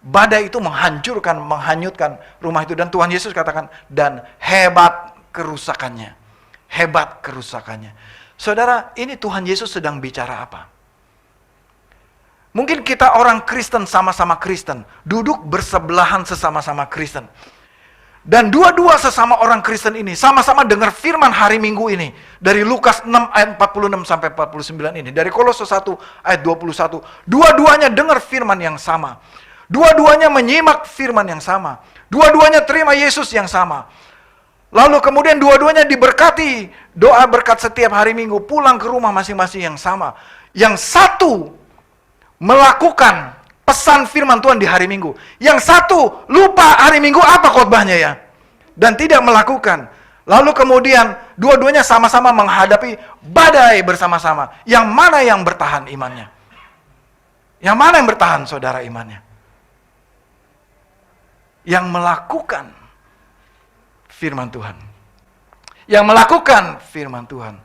badai itu menghancurkan, menghanyutkan rumah itu. Dan Tuhan Yesus katakan, dan hebat kerusakannya. Hebat kerusakannya. Saudara, ini Tuhan Yesus sedang bicara apa? Mungkin kita orang Kristen, sama-sama Kristen, duduk bersebelahan sesama-sama Kristen. Dan dua-dua sesama orang Kristen ini sama-sama dengar firman hari Minggu ini. Dari Lukas 6 ayat 46 sampai 49 ini. Dari Kolose 1 ayat 21. Dua-duanya dengar firman yang sama. Dua-duanya menyimak firman yang sama. Dua-duanya terima Yesus yang sama. Lalu kemudian dua-duanya diberkati. Doa berkat setiap hari Minggu. Pulang ke rumah masing-masing yang sama. Yang satu melakukan pesan firman Tuhan di hari Minggu. Yang satu lupa hari Minggu apa khotbahnya ya. Dan tidak melakukan. Lalu kemudian dua-duanya sama-sama menghadapi badai bersama-sama. Yang mana yang bertahan imannya? Yang mana yang bertahan saudara imannya? Yang melakukan firman Tuhan. Yang melakukan firman Tuhan.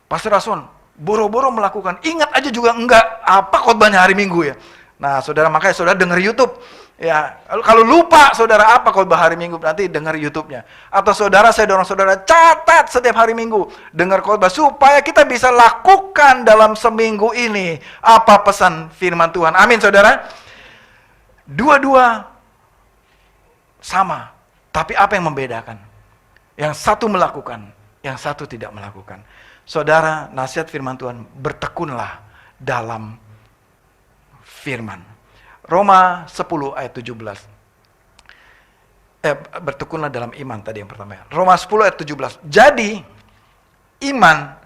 Pastor Rason, boro-boro melakukan, ingat aja juga enggak apa khotbahnya hari Minggu ya. Nah, saudara, makanya saudara dengar YouTube. Ya, kalau lupa saudara apa khotbah hari Minggu, nanti dengar YouTube-nya. Atau saudara, saya dorong saudara catat setiap hari Minggu, dengar khotbah supaya kita bisa lakukan dalam seminggu ini apa pesan firman Tuhan. Amin, saudara. Dua-dua sama, tapi apa yang membedakan? Yang satu melakukan, yang satu tidak melakukan. Saudara, nasihat firman Tuhan, bertekunlah dalam firman. Roma 10 ayat 17. Bertekunlah dalam iman tadi yang pertama. Roma 10 ayat 17. Jadi, iman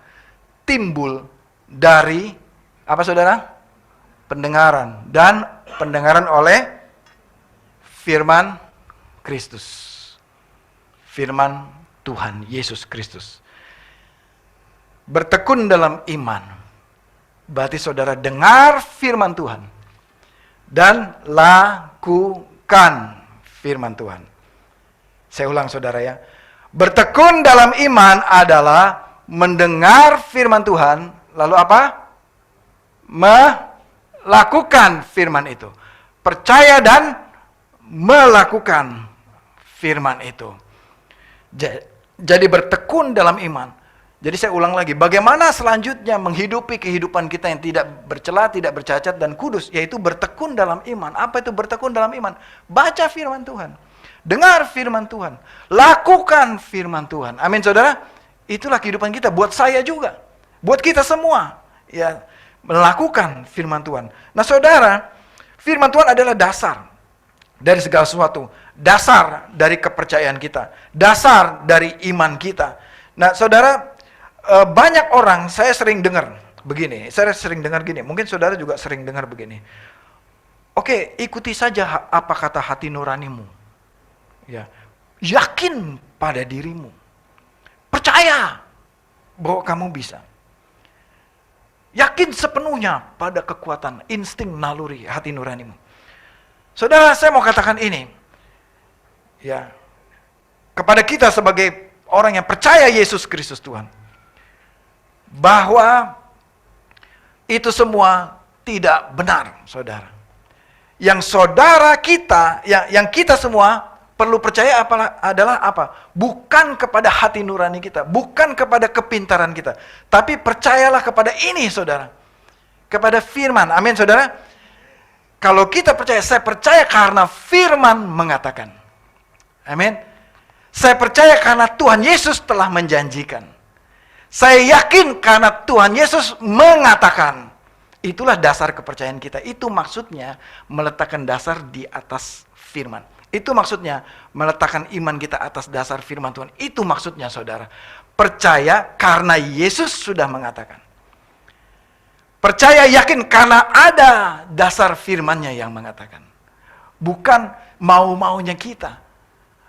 timbul dari, apa saudara? Pendengaran. Dan pendengaran oleh firman Kristus. Firman Tuhan Yesus Kristus. Bertekun dalam iman. Berarti saudara dengar firman Tuhan. Dan lakukan firman Tuhan. Saya ulang saudara ya. Bertekun dalam iman adalah mendengar firman Tuhan. Lalu apa? Melakukan firman itu. Percaya dan melakukan firman itu. Jadi bertekun dalam iman. Jadi saya ulang lagi, bagaimana selanjutnya menghidupi kehidupan kita yang tidak bercela, tidak bercacat, dan kudus, yaitu bertekun dalam iman. Apa itu bertekun dalam iman? Baca firman Tuhan, dengar firman Tuhan, lakukan firman Tuhan. Amin saudara, itulah kehidupan kita, buat saya juga, buat kita semua, ya, melakukan firman Tuhan. Nah saudara, firman Tuhan adalah dasar dari segala sesuatu, dasar dari kepercayaan kita, dasar dari iman kita. Nah saudara, banyak orang, saya sering dengar begini, mungkin saudara juga sering dengar begini. Oke, ikuti saja apa kata hati nuranimu. Ya, yakin pada dirimu. Percaya bahwa kamu bisa. Yakin sepenuhnya pada kekuatan insting naluri hati nuranimu. Saudara, saya mau katakan ini. Ya, kepada kita sebagai orang yang percaya Yesus Kristus Tuhan. Bahwa itu semua tidak benar, saudara. Yang saudara kita, yang kita semua perlu percaya adalah apa? Bukan kepada hati nurani kita, bukan kepada kepintaran kita, tapi percayalah kepada ini, saudara. Kepada firman, amin saudara. Kalau kita percaya, saya percaya karena firman mengatakan. Amin. Saya percaya karena Tuhan Yesus telah menjanjikan. Saya yakin karena Tuhan Yesus mengatakan. Itulah dasar kepercayaan kita. Itu maksudnya meletakkan dasar di atas firman. Itu maksudnya meletakkan iman kita atas dasar firman Tuhan. Itu maksudnya saudara. Percaya karena Yesus sudah mengatakan. Percaya yakin karena ada dasar firman-Nya yang mengatakan. Bukan mau-maunya kita.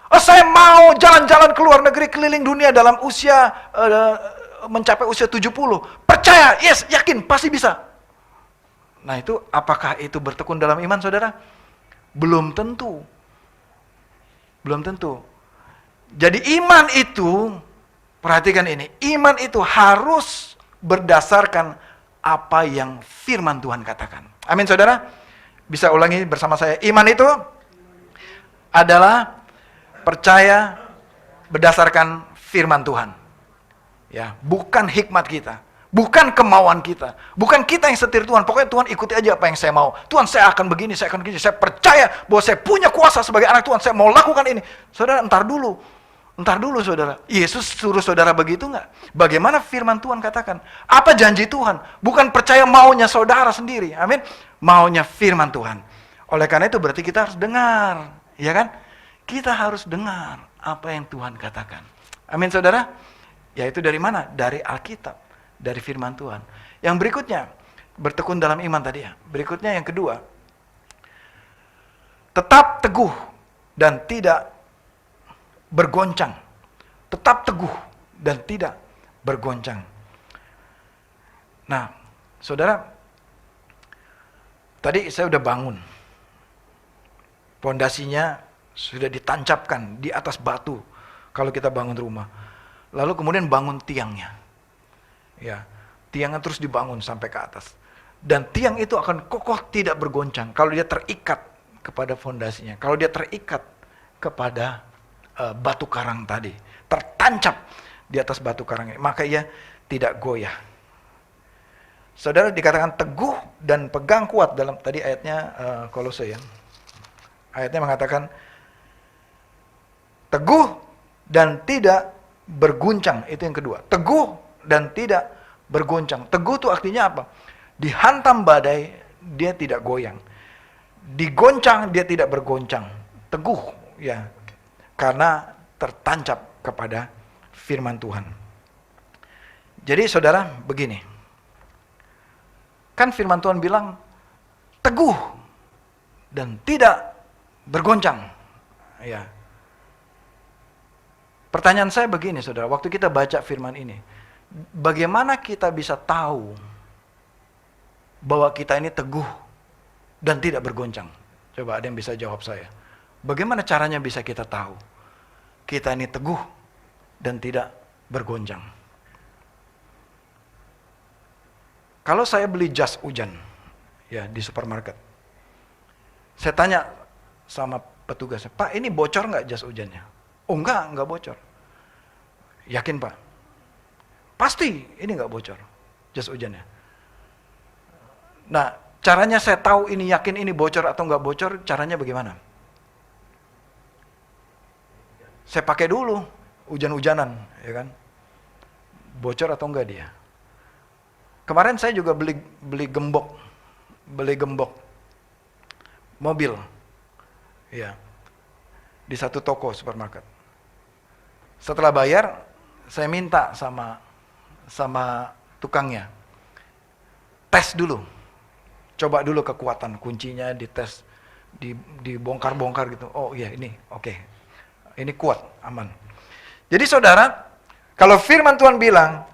Oh, saya mau jalan-jalan ke luar negeri, keliling dunia dalam usia mencapai usia 70. Percaya, yes, yakin, pasti bisa. Nah itu, apakah itu bertekun dalam iman, saudara? Belum tentu. Belum tentu. Jadi iman itu, perhatikan ini, iman itu harus berdasarkan apa yang firman Tuhan katakan. Amin, saudara? Bisa ulangi bersama saya. Iman itu adalah percaya berdasarkan firman Tuhan. Ya, bukan hikmat kita, bukan kemauan kita, bukan kita yang setir Tuhan. Pokoknya Tuhan ikuti aja apa yang saya mau. Tuhan, saya akan begini, saya akan begini. Saya percaya bahwa saya punya kuasa sebagai anak Tuhan. Saya mau lakukan ini. Saudara, entar dulu, saudara. Yesus suruh saudara begitu nggak? Bagaimana firman Tuhan katakan? Apa janji Tuhan? Bukan percaya maunya saudara sendiri. Amin. Maunya firman Tuhan. Oleh karena itu berarti kita harus dengar, ya kan? Kita harus dengar apa yang Tuhan katakan. Amin, saudara. Yaitu dari mana? Dari Alkitab, dari firman Tuhan. Yang berikutnya, bertekun dalam iman tadi ya. Berikutnya yang kedua, tetap teguh dan tidak bergoncang. Tetap teguh dan tidak bergoncang. Nah, saudara, tadi saya udah bangun. Pondasinya sudah ditancapkan di atas batu kalau kita bangun rumah. Lalu kemudian bangun tiangnya. Ya, tiangnya terus dibangun sampai ke atas. Dan tiang itu akan kokoh tidak bergoncang kalau dia terikat kepada fondasinya. Kalau dia terikat kepada batu karang tadi, tertancap di atas batu karang ini, maka ia tidak goyah. Saudara, dikatakan teguh dan pegang kuat dalam tadi ayatnya Kolose ya. Ayatnya mengatakan teguh dan tidak berguncang, itu yang kedua. Teguh dan tidak bergoncang. Teguh itu artinya apa? Dihantam badai, dia tidak goyang. Digoncang, dia tidak bergoncang. Teguh, ya. Karena tertancap kepada firman Tuhan. Jadi saudara, begini. Kan firman Tuhan bilang, teguh dan tidak bergoncang. Ya. Pertanyaan saya begini, saudara, waktu kita baca firman ini, bagaimana kita bisa tahu bahwa kita ini teguh dan tidak bergoncang? Coba ada yang bisa jawab saya. Bagaimana caranya bisa kita tahu kita ini teguh dan tidak bergoncang? Kalau saya beli jas hujan ya di supermarket, saya tanya sama petugasnya, Pak, ini bocor nggak jas hujannya? Oh enggak bocor. Yakin Pak? Pasti ini nggak bocor jas hujannya. Nah, caranya saya tahu ini yakin ini bocor atau nggak bocor, caranya bagaimana? Saya pakai dulu hujan-hujanan, ya kan? Bocor atau enggak dia? Kemarin saya juga beli gembok mobil, ya, di satu toko supermarket. Setelah bayar, saya minta sama tukangnya, tes dulu, coba dulu kekuatan kuncinya, dites, dibongkar-bongkar gitu. Oh iya ini, oke. Ini kuat, aman. Jadi saudara, kalau firman Tuhan bilang,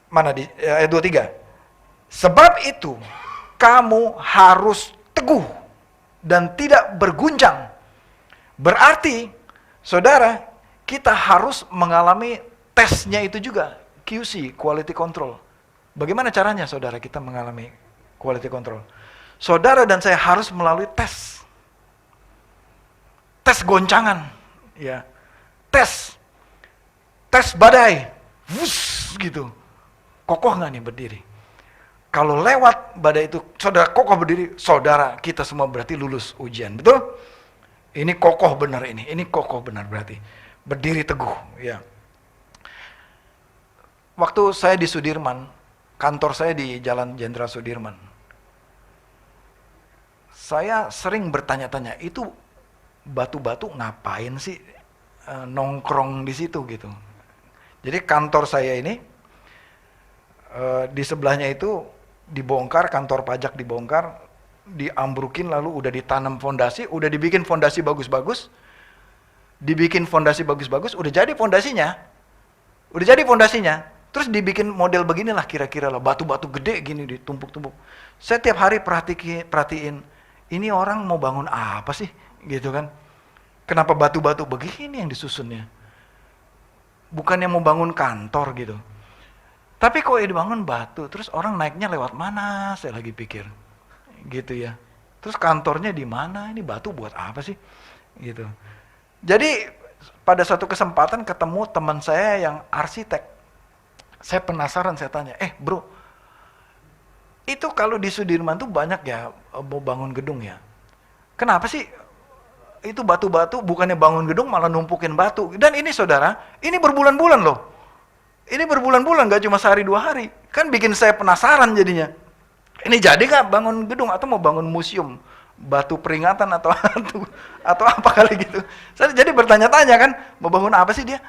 mana di ayat 23, sebab itu kamu harus teguh dan tidak berguncang. Berarti, saudara, kita harus mengalami tesnya itu juga, QC, quality control. Bagaimana caranya saudara kita mengalami quality control? Saudara dan saya harus melalui tes. Tes goncangan, ya. Tes badai. Wus, gitu. Kokoh nggak nih berdiri? Kalau lewat badai itu, saudara kokoh berdiri, saudara kita semua berarti lulus ujian, betul? Ini kokoh benar ini kokoh benar berarti. Berdiri teguh, ya. Waktu saya di Sudirman, kantor saya di Jalan Jenderal Sudirman. Saya sering bertanya-tanya, itu batu-batu ngapain sih nongkrong di situ gitu. Jadi kantor saya ini di sebelahnya itu dibongkar, kantor pajak dibongkar, diambrukin, lalu udah ditanam fondasi, udah dibikin fondasi bagus-bagus, udah jadi fondasinya. Terus dibikin model beginilah kira-kira lah, batu-batu gede gini ditumpuk-tumpuk. Saya tiap hari perhatiin, ini orang mau bangun apa sih? Gitu kan. Kenapa batu-batu begini yang disusunnya? Bukannya mau bangun kantor gitu. Tapi kok dibangun batu, terus orang naiknya lewat mana? Saya lagi pikir. Gitu ya. Terus kantornya di mana? Ini batu buat apa sih? Gitu. Jadi pada suatu kesempatan ketemu teman saya yang arsitek. Saya penasaran, saya tanya, bro, itu kalau di Sudirman tuh banyak ya mau bangun gedung ya. Kenapa sih itu batu-batu bukannya bangun gedung malah numpukin batu? Dan ini saudara, ini berbulan-bulan loh. Ini berbulan-bulan, gak cuma sehari 2 hari. Kan bikin saya penasaran jadinya. Ini jadi gak bangun gedung atau mau bangun museum? Batu peringatan atau apa kali gitu. Saya jadi bertanya-tanya kan, mau bangun apa sih dia?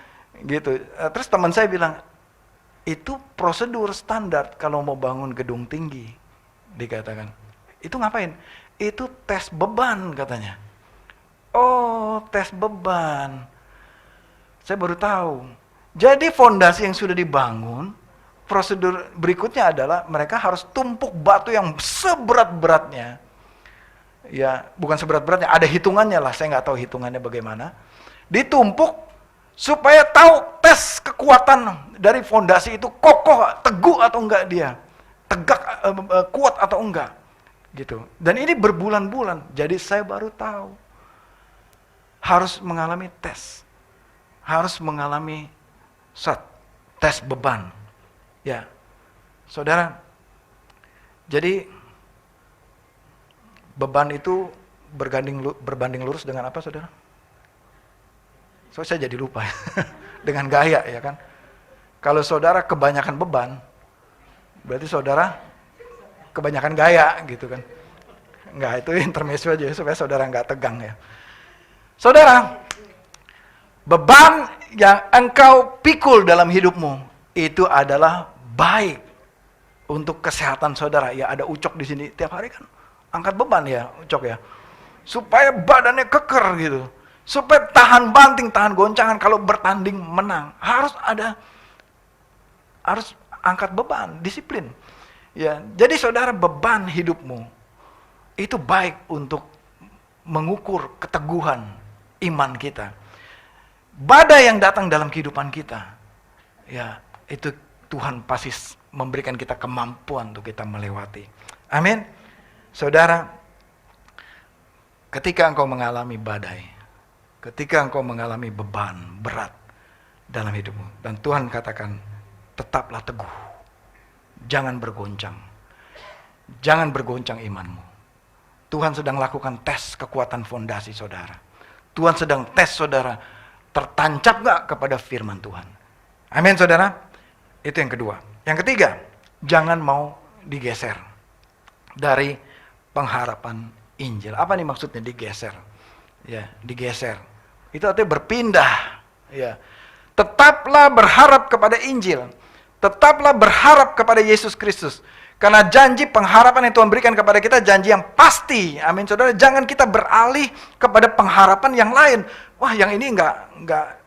Gitu. Terus teman saya bilang, itu prosedur standar kalau mau bangun gedung tinggi. Dikatakan. Itu ngapain? Itu tes beban katanya. Oh, tes beban. Saya baru tahu. Jadi fondasi yang sudah dibangun, prosedur berikutnya adalah mereka harus tumpuk batu yang seberat-beratnya. Ya, bukan seberat-beratnya, ada hitungannya lah, saya nggak tahu hitungannya bagaimana. Ditumpuk supaya tahu tes kekuatan dari fondasi itu kokoh, teguh atau enggak dia. Tegak, kuat atau enggak. Gitu. Dan ini berbulan-bulan, jadi saya baru tahu. Harus mengalami tes. Harus mengalami tes beban. Ya, saudara, jadi beban itu berbanding lurus dengan apa, saudara? So, saya jadi lupa. Dengan gaya, ya kan? Kalau saudara kebanyakan beban, berarti saudara kebanyakan gaya, gitu kan? Enggak, itu intermezzo aja supaya saudara enggak tegang ya. Saudara, beban yang engkau pikul dalam hidupmu itu adalah baik untuk kesehatan saudara. Ya, ada Ucok di sini tiap hari kan angkat beban ya, Ucok ya. Supaya badannya keker gitu. Supaya tahan banting, tahan goncangan kalau bertanding menang. Harus angkat beban, disiplin. Ya, jadi saudara, beban hidupmu itu baik untuk mengukur keteguhan iman kita. Badai yang datang dalam kehidupan kita, ya itu Tuhan pasti memberikan kita kemampuan untuk kita melewati. Amin. Saudara, ketika engkau mengalami badai, ketika engkau mengalami beban berat dalam hidupmu, dan Tuhan katakan, tetaplah teguh, jangan bergoncang, jangan bergoncang imanmu. Tuhan sedang lakukan tes kekuatan fondasi saudara. Tuhan sedang tes saudara, tertancap gak kepada firman Tuhan. Amin, saudara. Itu yang kedua. Yang ketiga, jangan mau digeser dari pengharapan Injil. Apa nih maksudnya digeser? Ya, digeser. Itu artinya berpindah. Ya. Tetaplah berharap kepada Injil. Tetaplah berharap kepada Yesus Kristus. Karena janji pengharapan yang Tuhan berikan kepada kita janji yang pasti. Amin, saudara. Jangan kita beralih kepada pengharapan yang lain. Wah, yang ini enggak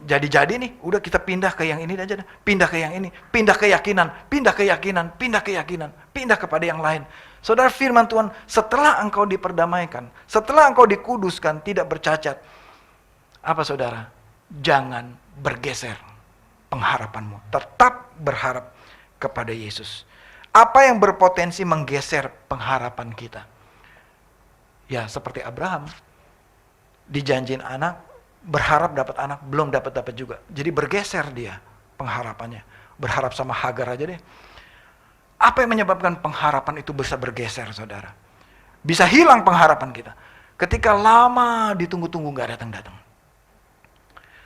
jadi-jadi nih. Udah kita pindah ke yang ini aja deh. Pindah ke yang ini. Pindah keyakinan. Pindah keyakinan. Pindah keyakinan. Pindah kepada yang lain. Saudara, firman Tuhan, setelah engkau diperdamaikan, setelah engkau dikuduskan, tidak bercacat. Apa, saudara? Jangan bergeser pengharapanmu. Tetap berharap kepada Yesus. Apa yang berpotensi menggeser pengharapan kita? Ya, seperti Abraham. Dijanjin anak, berharap dapat anak, belum dapat juga. Jadi bergeser dia pengharapannya. Berharap sama Hagar aja deh. Apa yang menyebabkan pengharapan itu bisa bergeser, saudara? Bisa hilang pengharapan kita. Ketika lama ditunggu-tunggu gak datang-datang.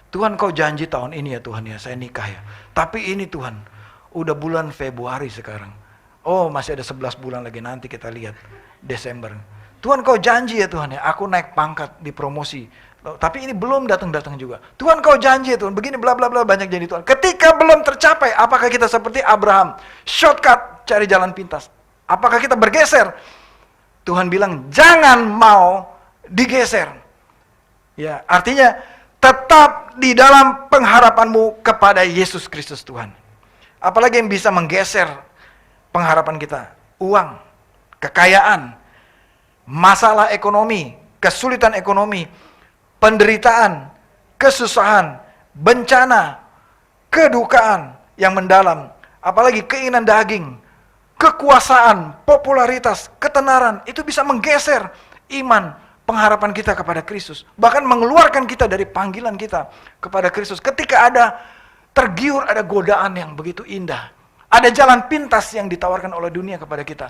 Tuhan, kau janji tahun ini ya Tuhan ya, saya nikah ya. Tapi ini Tuhan, udah bulan Februari sekarang. Oh, masih ada 11 bulan lagi, nanti kita lihat Desember. Tuhan, kau janji ya Tuhan ya, aku naik pangkat di promosi. Tapi ini belum datang-datang juga. Tuhan, kau janji ya Tuhan, begini bla bla bla, banyak janji Tuhan. Ketika belum tercapai, apakah kita seperti Abraham, shortcut cari jalan pintas? Apakah kita bergeser? Tuhan bilang jangan mau digeser. Ya, artinya Tetap di dalam pengharapanmu kepada Yesus Kristus Tuhan. Apalagi yang bisa menggeser pengharapan kita? Uang, kekayaan, masalah ekonomi, kesulitan ekonomi, penderitaan, kesusahan, bencana, kedukaan yang mendalam, apalagi keinginan daging, kekuasaan, popularitas, ketenaran, itu bisa menggeser iman, pengharapan kita kepada Kristus. Bahkan mengeluarkan kita dari panggilan kita kepada Kristus. Ketika ada tergiur, ada godaan yang begitu indah, ada jalan pintas yang ditawarkan oleh dunia kepada kita,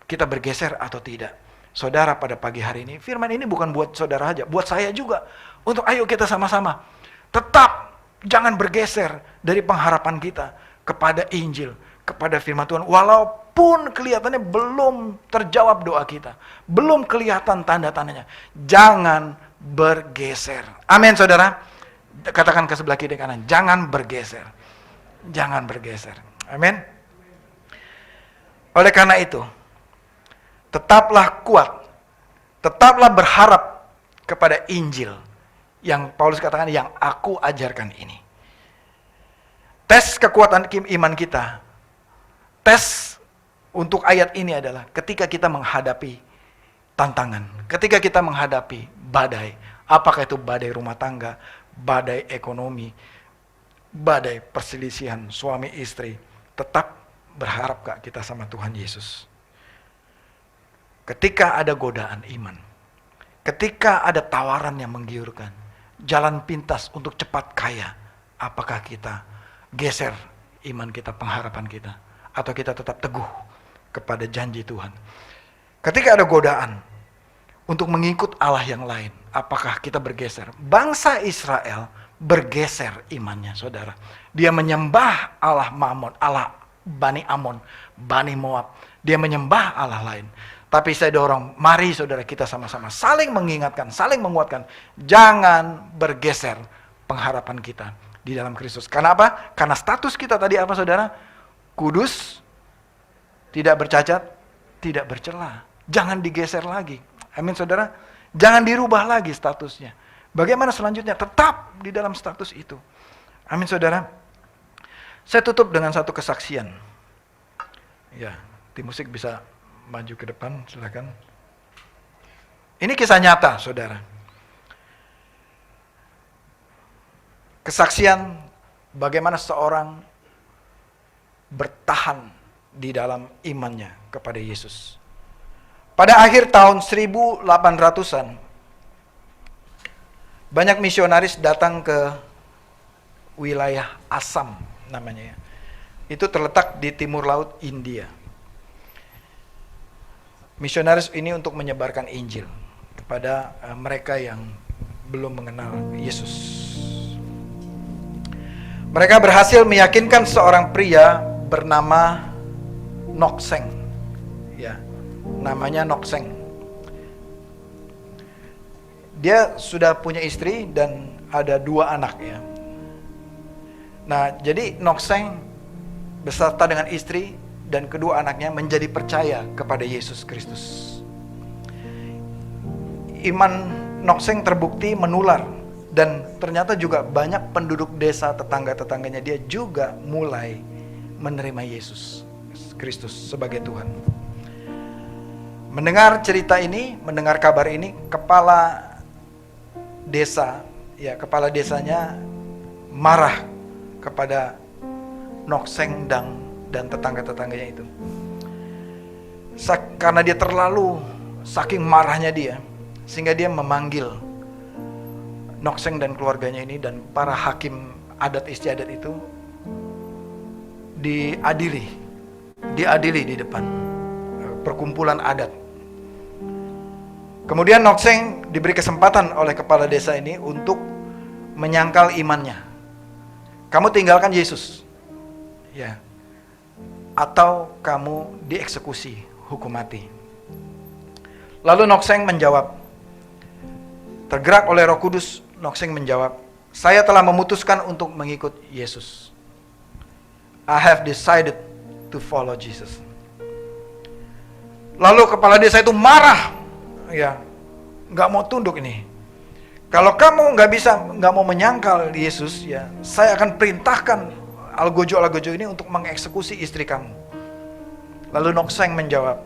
kita bergeser atau tidak. Saudara, pada pagi hari ini, firman ini bukan buat saudara aja, buat saya juga. Untuk ayo kita sama-sama tetap jangan bergeser dari pengharapan kita kepada Injil, kepada firman Tuhan. Walaupun kelihatannya belum terjawab doa kita, belum kelihatan tanda-tandanya, jangan bergeser. Amin, saudara. Katakan ke sebelah kiri kanan, jangan bergeser. Jangan bergeser. Amin. Oleh karena itu, tetaplah kuat, tetaplah berharap kepada Injil yang Paulus katakan, yang aku ajarkan ini. Tes kekuatan iman kita, tes untuk ayat ini adalah ketika kita menghadapi tantangan, ketika kita menghadapi badai, apakah itu badai rumah tangga, badai ekonomi, badai perselisihan suami istri, tetap berharap gak kita sama Tuhan Yesus. Ketika ada godaan iman, ketika ada tawaran yang menggiurkan, jalan pintas untuk cepat kaya, apakah kita geser iman kita, pengharapan kita, atau kita tetap teguh kepada janji Tuhan? Ketika ada godaan untuk mengikut Allah yang lain, apakah kita bergeser? Bangsa Israel bergeser imannya, saudara. Dia menyembah Allah Mamon, Allah Bani Amon, Bani Moab. Dia menyembah Allah lain. Tapi saya dorong, mari saudara kita sama-sama saling mengingatkan, saling menguatkan. Jangan bergeser pengharapan kita di dalam Kristus. Karena apa? Karena status kita tadi apa, saudara? Kudus, tidak bercacat, tidak bercela. Jangan digeser lagi. Amin, saudara. Jangan dirubah lagi statusnya. Bagaimana selanjutnya? Tetap di dalam status itu. Amin, saudara. Saya tutup dengan satu kesaksian. Ya, tim musik bisa maju ke depan, silakan. Ini kisah nyata, saudara. Kesaksian bagaimana seorang bertahan di dalam imannya kepada Yesus. Pada akhir tahun 1800-an, banyak misionaris datang ke wilayah Assam namanya ya. Itu terletak di timur laut India. Misionaris ini untuk menyebarkan Injil kepada mereka yang belum mengenal Yesus. Mereka berhasil meyakinkan seorang pria bernama Nokseng. Ya, namanya Nokseng. Dia sudah punya istri dan ada 2 anak ya. Nah, jadi Nokseng beserta dengan istri dan kedua anaknya menjadi percaya kepada Yesus Kristus. Iman Nokseng terbukti menular dan ternyata juga banyak penduduk desa tetangga-tetangganya dia juga mulai menerima Yesus Kristus sebagai Tuhan. Mendengar cerita ini, mendengar kabar ini, kepala desa, ya kepala desanya marah kepada Nokseng dan tetangga-tetangganya itu. Karena dia terlalu saking marahnya dia, sehingga dia memanggil Nokseng dan keluarganya ini dan para hakim adat istiadat itu diadili di depan perkumpulan adat. Kemudian Nokseng diberi kesempatan oleh kepala desa ini untuk menyangkal imannya. Kamu tinggalkan Yesus, ya, atau kamu dieksekusi hukum mati. Lalu Nokseng menjawab, tergerak oleh Roh Kudus, Nokseng menjawab, saya telah memutuskan untuk mengikut Yesus. I have decided to follow Jesus. Lalu kepala desa itu marah, ya, nggak mau tunduk ini. Kalau kamu nggak mau menyangkal Yesus, ya saya akan perintahkan algojo ini untuk mengeksekusi istri kamu. Lalu Nokseng menjawab,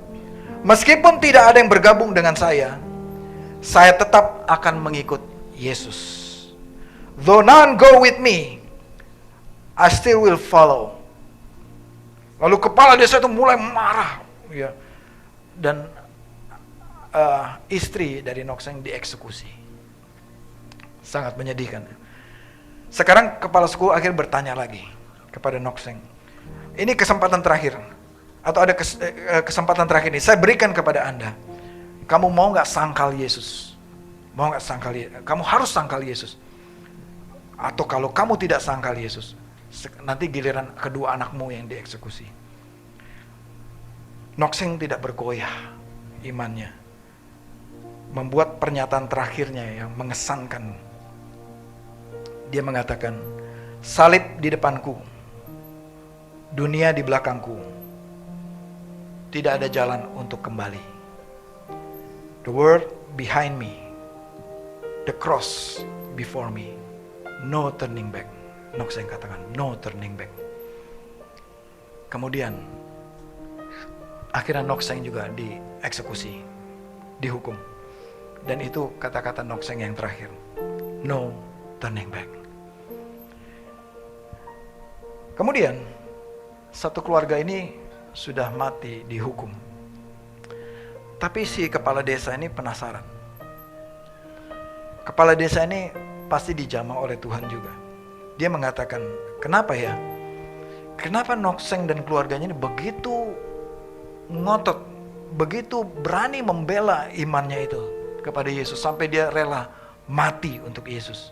meskipun tidak ada yang bergabung dengan saya tetap akan mengikut Yesus. Though none go with me, I still will follow. Lalu kepala desa itu mulai marah, ya. Dan istri dari Nokseng dieksekusi. Sangat menyedihkan. Sekarang kepala suku akhirnya bertanya lagi kepada Nokseng, ini kesempatan terakhir, atau ada kesempatan terakhir ini, saya berikan kepada Anda. Kamu mau nggak sangkal Yesus? Mau nggak sangkal? Kamu harus sangkal Yesus. Atau kalau kamu tidak sangkal Yesus, nanti giliran kedua anakmu yang dieksekusi. Nokseng tidak bergoyah imannya, membuat pernyataan terakhirnya yang mengesankan. Dia mengatakan, salib di depanku, dunia di belakangku, tidak ada jalan untuk kembali. The world behind me, the cross before me, no turning back. Nokseng katakan, no turning back. Kemudian akhirnya Nokseng juga dieksekusi, dihukum. Dan itu kata-kata Nokseng yang terakhir, no turning back. Kemudian satu keluarga ini sudah mati dihukum. Tapi si kepala desa ini penasaran. Kepala desa ini pasti dijamah oleh Tuhan juga. Dia mengatakan, kenapa ya? Kenapa Nokseng dan keluarganya ini begitu ngotot, begitu berani membela imannya itu kepada Yesus, sampai dia rela mati untuk Yesus.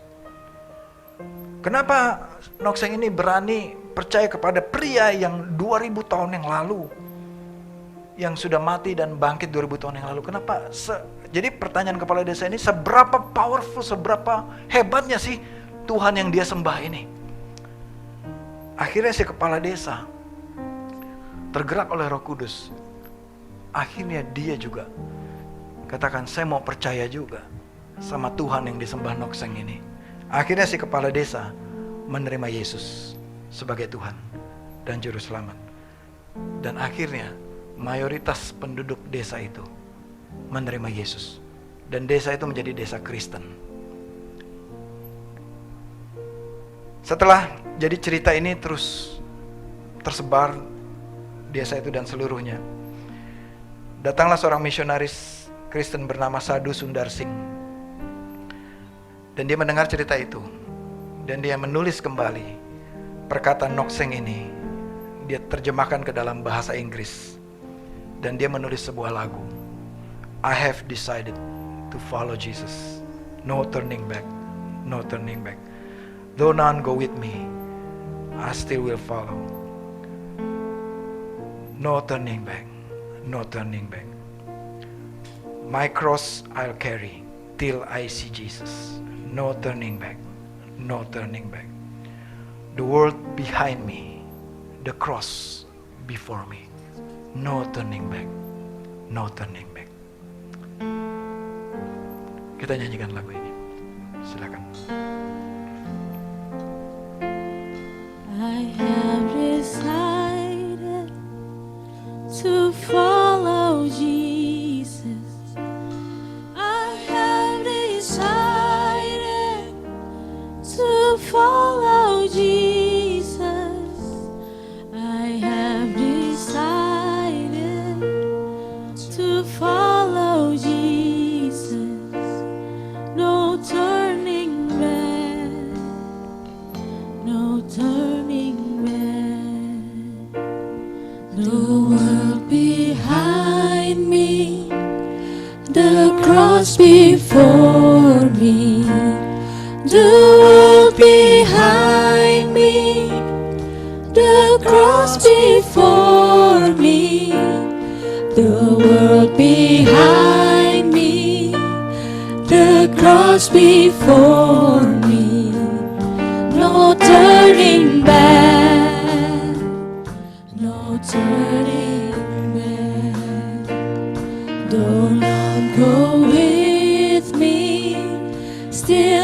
Kenapa Nokseng ini berani percaya kepada pria yang 2000 tahun yang lalu, yang sudah mati dan bangkit 2000 tahun yang lalu? Kenapa? Jadi pertanyaan kepala desa ini, seberapa powerful, seberapa hebatnya sih Tuhan yang dia sembah ini? Akhirnya si kepala desa tergerak oleh Roh Kudus. Akhirnya dia juga katakan, saya mau percaya juga sama Tuhan yang disembah Nokseng ini. Akhirnya si kepala desa menerima Yesus sebagai Tuhan dan Juru Selamat. Dan akhirnya mayoritas penduduk desa itu menerima Yesus. Dan desa itu menjadi desa Kristen. Setelah jadi cerita ini terus tersebar desa itu dan seluruhnya, datanglah seorang misionaris Kristen bernama Sadhu Sundar Singh. Dan dia mendengar cerita itu, dan dia menulis kembali perkataan Nokseng ini. Dia terjemahkan ke dalam bahasa Inggris, dan dia menulis sebuah lagu, I have decided to follow Jesus, no turning back, no turning back. Though none go with me, I still will follow. No turning back, no turning back. My cross I'll carry till I see Jesus. No turning back, no turning back. The world behind me, the cross before me. No turning back, no turning back. Kita nyanyikan lagu ini. Silakan. I have decided to follow Jesus. I have decided to follow Jesus. I have decided to follow Jesus. No turning back, no turning back. The world behind me, the cross before me. The world behind me, the cross before me. The world behind me, the cross before me. No turning back, no turning back. Though none go with me, still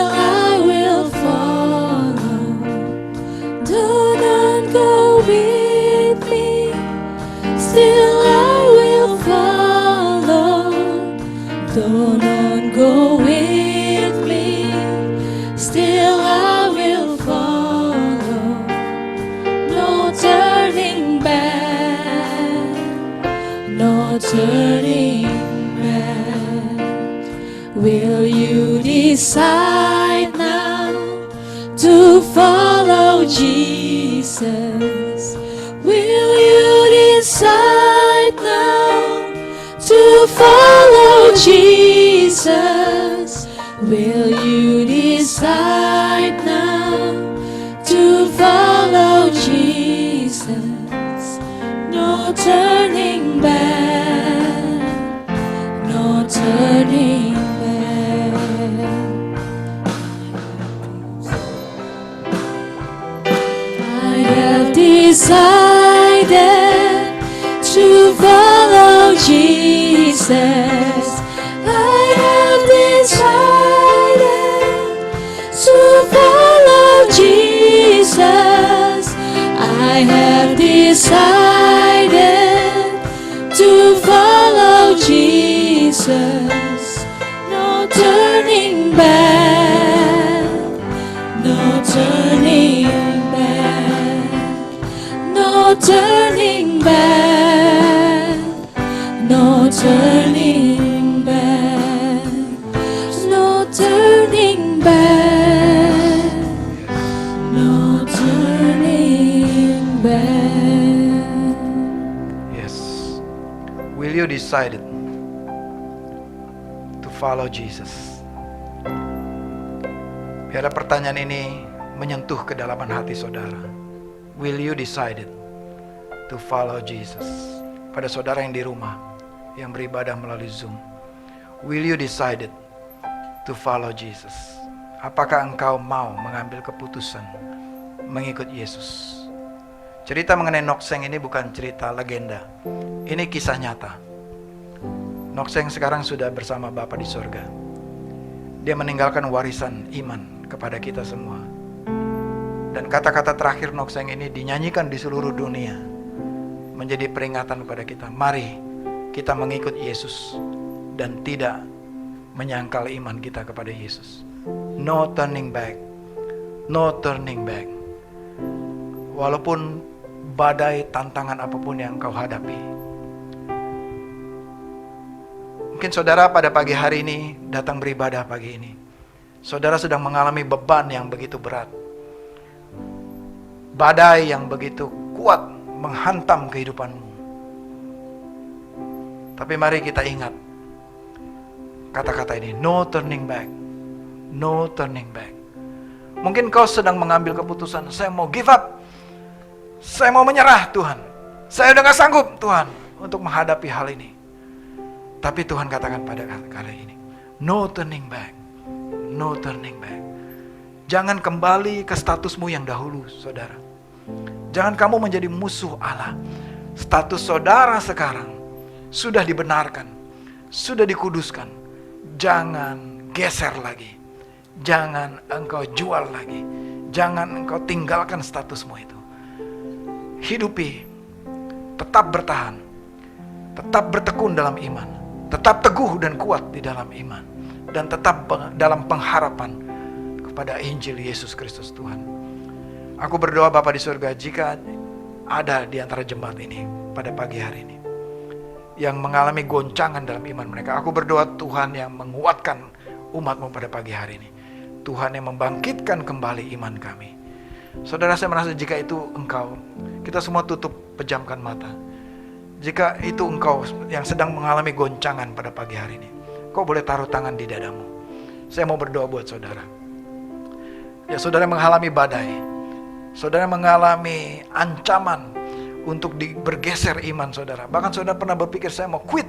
turning back. Will you decide now to follow Jesus? Will you decide now to follow Jesus? Will you decide now to follow Jesus? No turning back, no turning back. I have decided to follow Jesus. I have decided to follow Jesus. I have decided to follow Jesus. No turning back, no turning back, no turning back, no turning back, no turning back, no turning back. Yes. Will you decide to follow Jesus? Biarlah pertanyaan ini menyentuh kedalaman hati saudara. Will you decide to follow Jesus? Pada saudara yang di rumah, yang beribadah melalui Zoom, will you decide to follow Jesus? Apakah engkau mau mengambil keputusan mengikut Yesus? Cerita mengenai Nokseng ini bukan cerita legenda. Ini kisah nyata. Nokseng sekarang sudah bersama Bapa di surga. Dia meninggalkan warisan iman kepada kita semua. Dan kata-kata terakhir Nokseng ini dinyanyikan di seluruh dunia, menjadi peringatan kepada kita. Mari kita mengikut Yesus dan tidak menyangkal iman kita kepada Yesus. No turning back, no turning back. Walaupun badai tantangan apapun yang kau hadapi. Mungkin saudara pada pagi hari ini datang beribadah pagi ini. Saudara sedang mengalami beban yang begitu berat. Badai yang begitu kuat menghantam kehidupanmu. Tapi mari kita ingat kata-kata ini, no turning back, no turning back. Mungkin kau sedang mengambil keputusan, saya mau give up, saya mau menyerah Tuhan, saya udah gak sanggup Tuhan untuk menghadapi hal ini. Tapi Tuhan katakan pada kali ini, no turning back, no turning back. Jangan kembali ke statusmu yang dahulu, saudara. Jangan kamu menjadi musuh Allah. Status saudara sekarang sudah dibenarkan, sudah dikuduskan. Jangan geser lagi. Jangan engkau jual lagi. Jangan engkau tinggalkan statusmu itu. Hidupi, tetap bertahan, tetap bertekun dalam iman, tetap teguh dan kuat di dalam iman, dan tetap dalam pengharapan kepada Injil Yesus Kristus Tuhan. Aku berdoa Bapa di surga, jika ada di antara jemaat ini pada pagi hari ini yang mengalami goncangan dalam iman mereka, aku berdoa Tuhan yang menguatkan umat-Mu pada pagi hari ini. Tuhan yang membangkitkan kembali iman kami. Saudara, saya merasa jika itu engkau, kita semua tutup, pejamkan mata. Jika itu engkau yang sedang mengalami goncangan pada pagi hari ini, kau boleh taruh tangan di dadamu. Saya mau berdoa buat saudara. Ya, saudara mengalami badai, saudara mengalami ancaman untuk bergeser iman saudara. Bahkan saudara pernah berpikir, saya mau quit,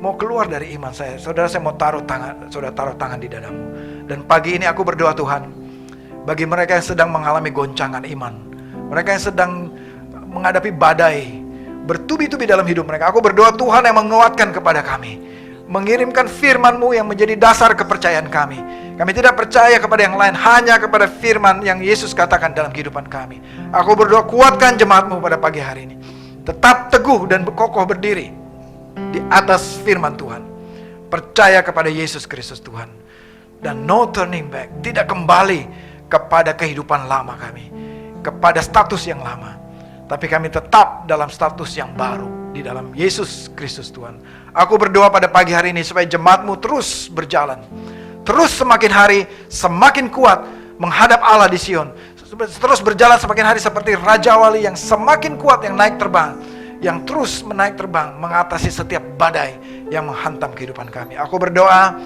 mau keluar dari iman saya. Saudara, saya mau taruh tangan, saudara taruh tangan di dadamu. Dan pagi ini aku berdoa Tuhan, bagi mereka yang sedang mengalami goncangan iman, mereka yang sedang menghadapi badai bertubi-tubi dalam hidup mereka, aku berdoa Tuhan yang menguatkan kepada kami, mengirimkan firman-Mu yang menjadi dasar kepercayaan kami. Kami tidak percaya kepada yang lain, hanya kepada firman yang Yesus katakan dalam kehidupan kami. Aku berdoa, kuatkan jemaat-Mu pada pagi hari ini. Tetap teguh dan kokoh berdiri di atas firman Tuhan. Percaya kepada Yesus Kristus Tuhan. Dan no turning back, tidak kembali kepada kehidupan lama kami, kepada status yang lama. Tapi kami tetap dalam status yang baru. di dalam Yesus Kristus Tuhan. Aku berdoa pada pagi hari ini supaya jemaat-Mu terus berjalan, terus semakin hari semakin kuat menghadap Allah di Sion, terus berjalan semakin hari seperti Raja Wali yang semakin kuat, yang naik terbang, yang terus menaik terbang mengatasi setiap badai yang menghantam kehidupan kami. Aku berdoa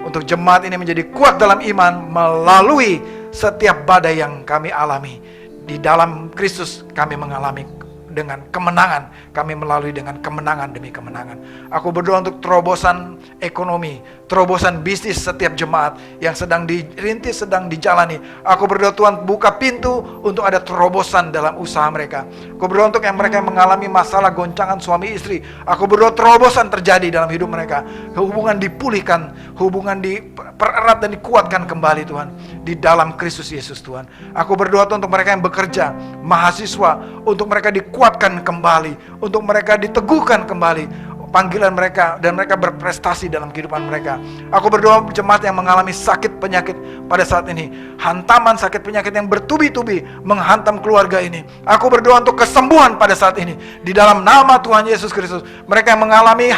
untuk jemaat ini menjadi kuat dalam iman melalui setiap badai yang kami alami. Di dalam Kristus kami mengalami dengan kemenangan, kami melalui dengan kemenangan demi kemenangan. Aku berdoa untuk terobosan ekonomi, terobosan bisnis setiap jemaat yang sedang dirintis, sedang dijalani. Aku berdoa Tuhan buka pintu untuk ada terobosan dalam usaha mereka. Aku berdoa untuk yang mereka yang mengalami masalah goncangan suami istri. Aku berdoa terobosan terjadi dalam hidup mereka. Hubungan dipulihkan, hubungan dipererat dan dikuatkan kembali Tuhan di dalam Kristus Yesus Tuhan. Aku berdoa Tuhan untuk mereka yang bekerja, mahasiswa, untuk mereka dikuatkan kembali, untuk mereka diteguhkan kembali panggilan mereka, dan mereka berprestasi dalam kehidupan mereka. Aku berdoa jemaat yang mengalami sakit penyakit pada saat ini, hantaman sakit penyakit yang bertubi-tubi menghantam keluarga ini. Aku berdoa untuk kesembuhan pada saat ini di dalam nama Tuhan Yesus Kristus. Mereka yang mengalami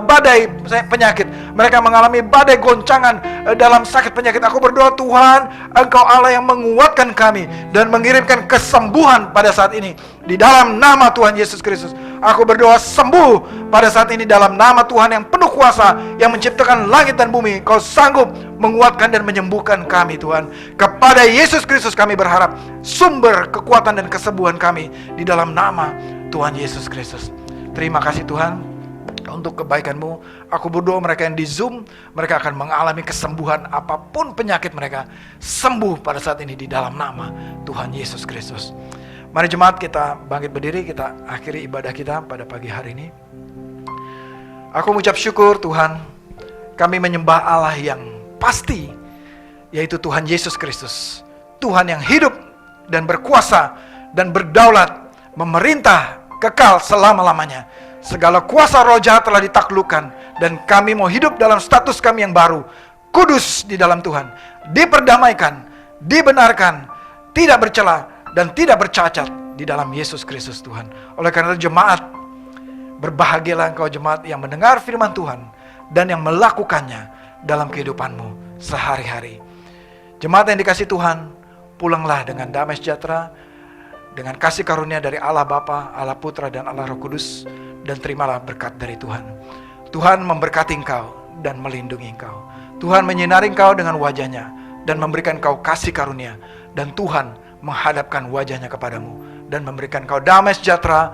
badai penyakit, mereka mengalami badai goncangan dalam sakit penyakit. Aku berdoa Tuhan, Engkau Allah yang menguatkan kami dan mengirimkan kesembuhan pada saat ini di dalam nama Tuhan Yesus Kristus. Aku berdoa sembuh pada saat ini dalam nama Tuhan yang penuh kuasa, yang menciptakan langit dan bumi. Kau sanggup menguatkan dan menyembuhkan kami Tuhan. Kepada Yesus Kristus kami berharap sumber kekuatan dan kesembuhan kami di dalam nama Tuhan Yesus Kristus. Terima kasih Tuhan untuk kebaikan-Mu. Aku berdoa mereka yang di Zoom, mereka akan mengalami kesembuhan apapun penyakit mereka, sembuh pada saat ini di dalam nama Tuhan Yesus Kristus. Mari jemaat kita bangkit berdiri, kita akhiri ibadah kita pada pagi hari ini. Aku mengucap syukur Tuhan, kami menyembah Allah yang pasti, yaitu Tuhan Yesus Kristus. Tuhan yang hidup dan berkuasa dan berdaulat, memerintah kekal selama-lamanya. Segala kuasa roh jahat telah ditaklukkan, dan kami mau hidup dalam status kami yang baru, kudus di dalam Tuhan, diperdamaikan, dibenarkan, tidak bercela, dan tidak bercacat di dalam Yesus Kristus Tuhan. Oleh karena itu jemaat, berbahagialah engkau jemaat yang mendengar firman Tuhan dan yang melakukannya dalam kehidupanmu sehari-hari. Jemaat yang dikasih Tuhan, pulanglah dengan damai sejahtera, dengan kasih karunia dari Allah Bapa, Allah Putra, dan Allah Roh Kudus, dan terimalah berkat dari Tuhan. Tuhan memberkati engkau dan melindungi engkau. Tuhan menyinari engkau dengan wajahnya dan memberikan engkau kasih karunia, dan Tuhan menghadapkan wajahnya kepadamu dan memberikan kau damai sejahtera,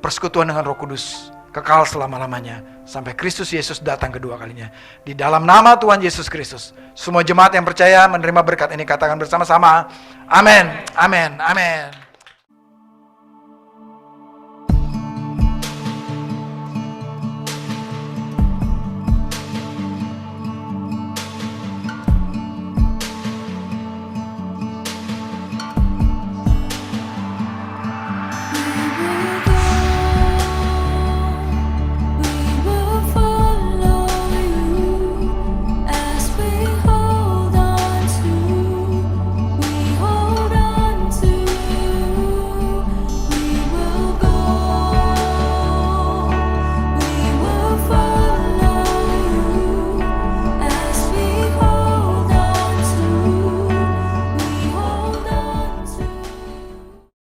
persekutuan dengan Roh Kudus, kekal selama-lamanya sampai Kristus Yesus datang kedua kalinya. Di dalam nama Tuhan Yesus Kristus, semua jemaat yang percaya menerima berkat ini katakan bersama-sama, amin, amin, amin.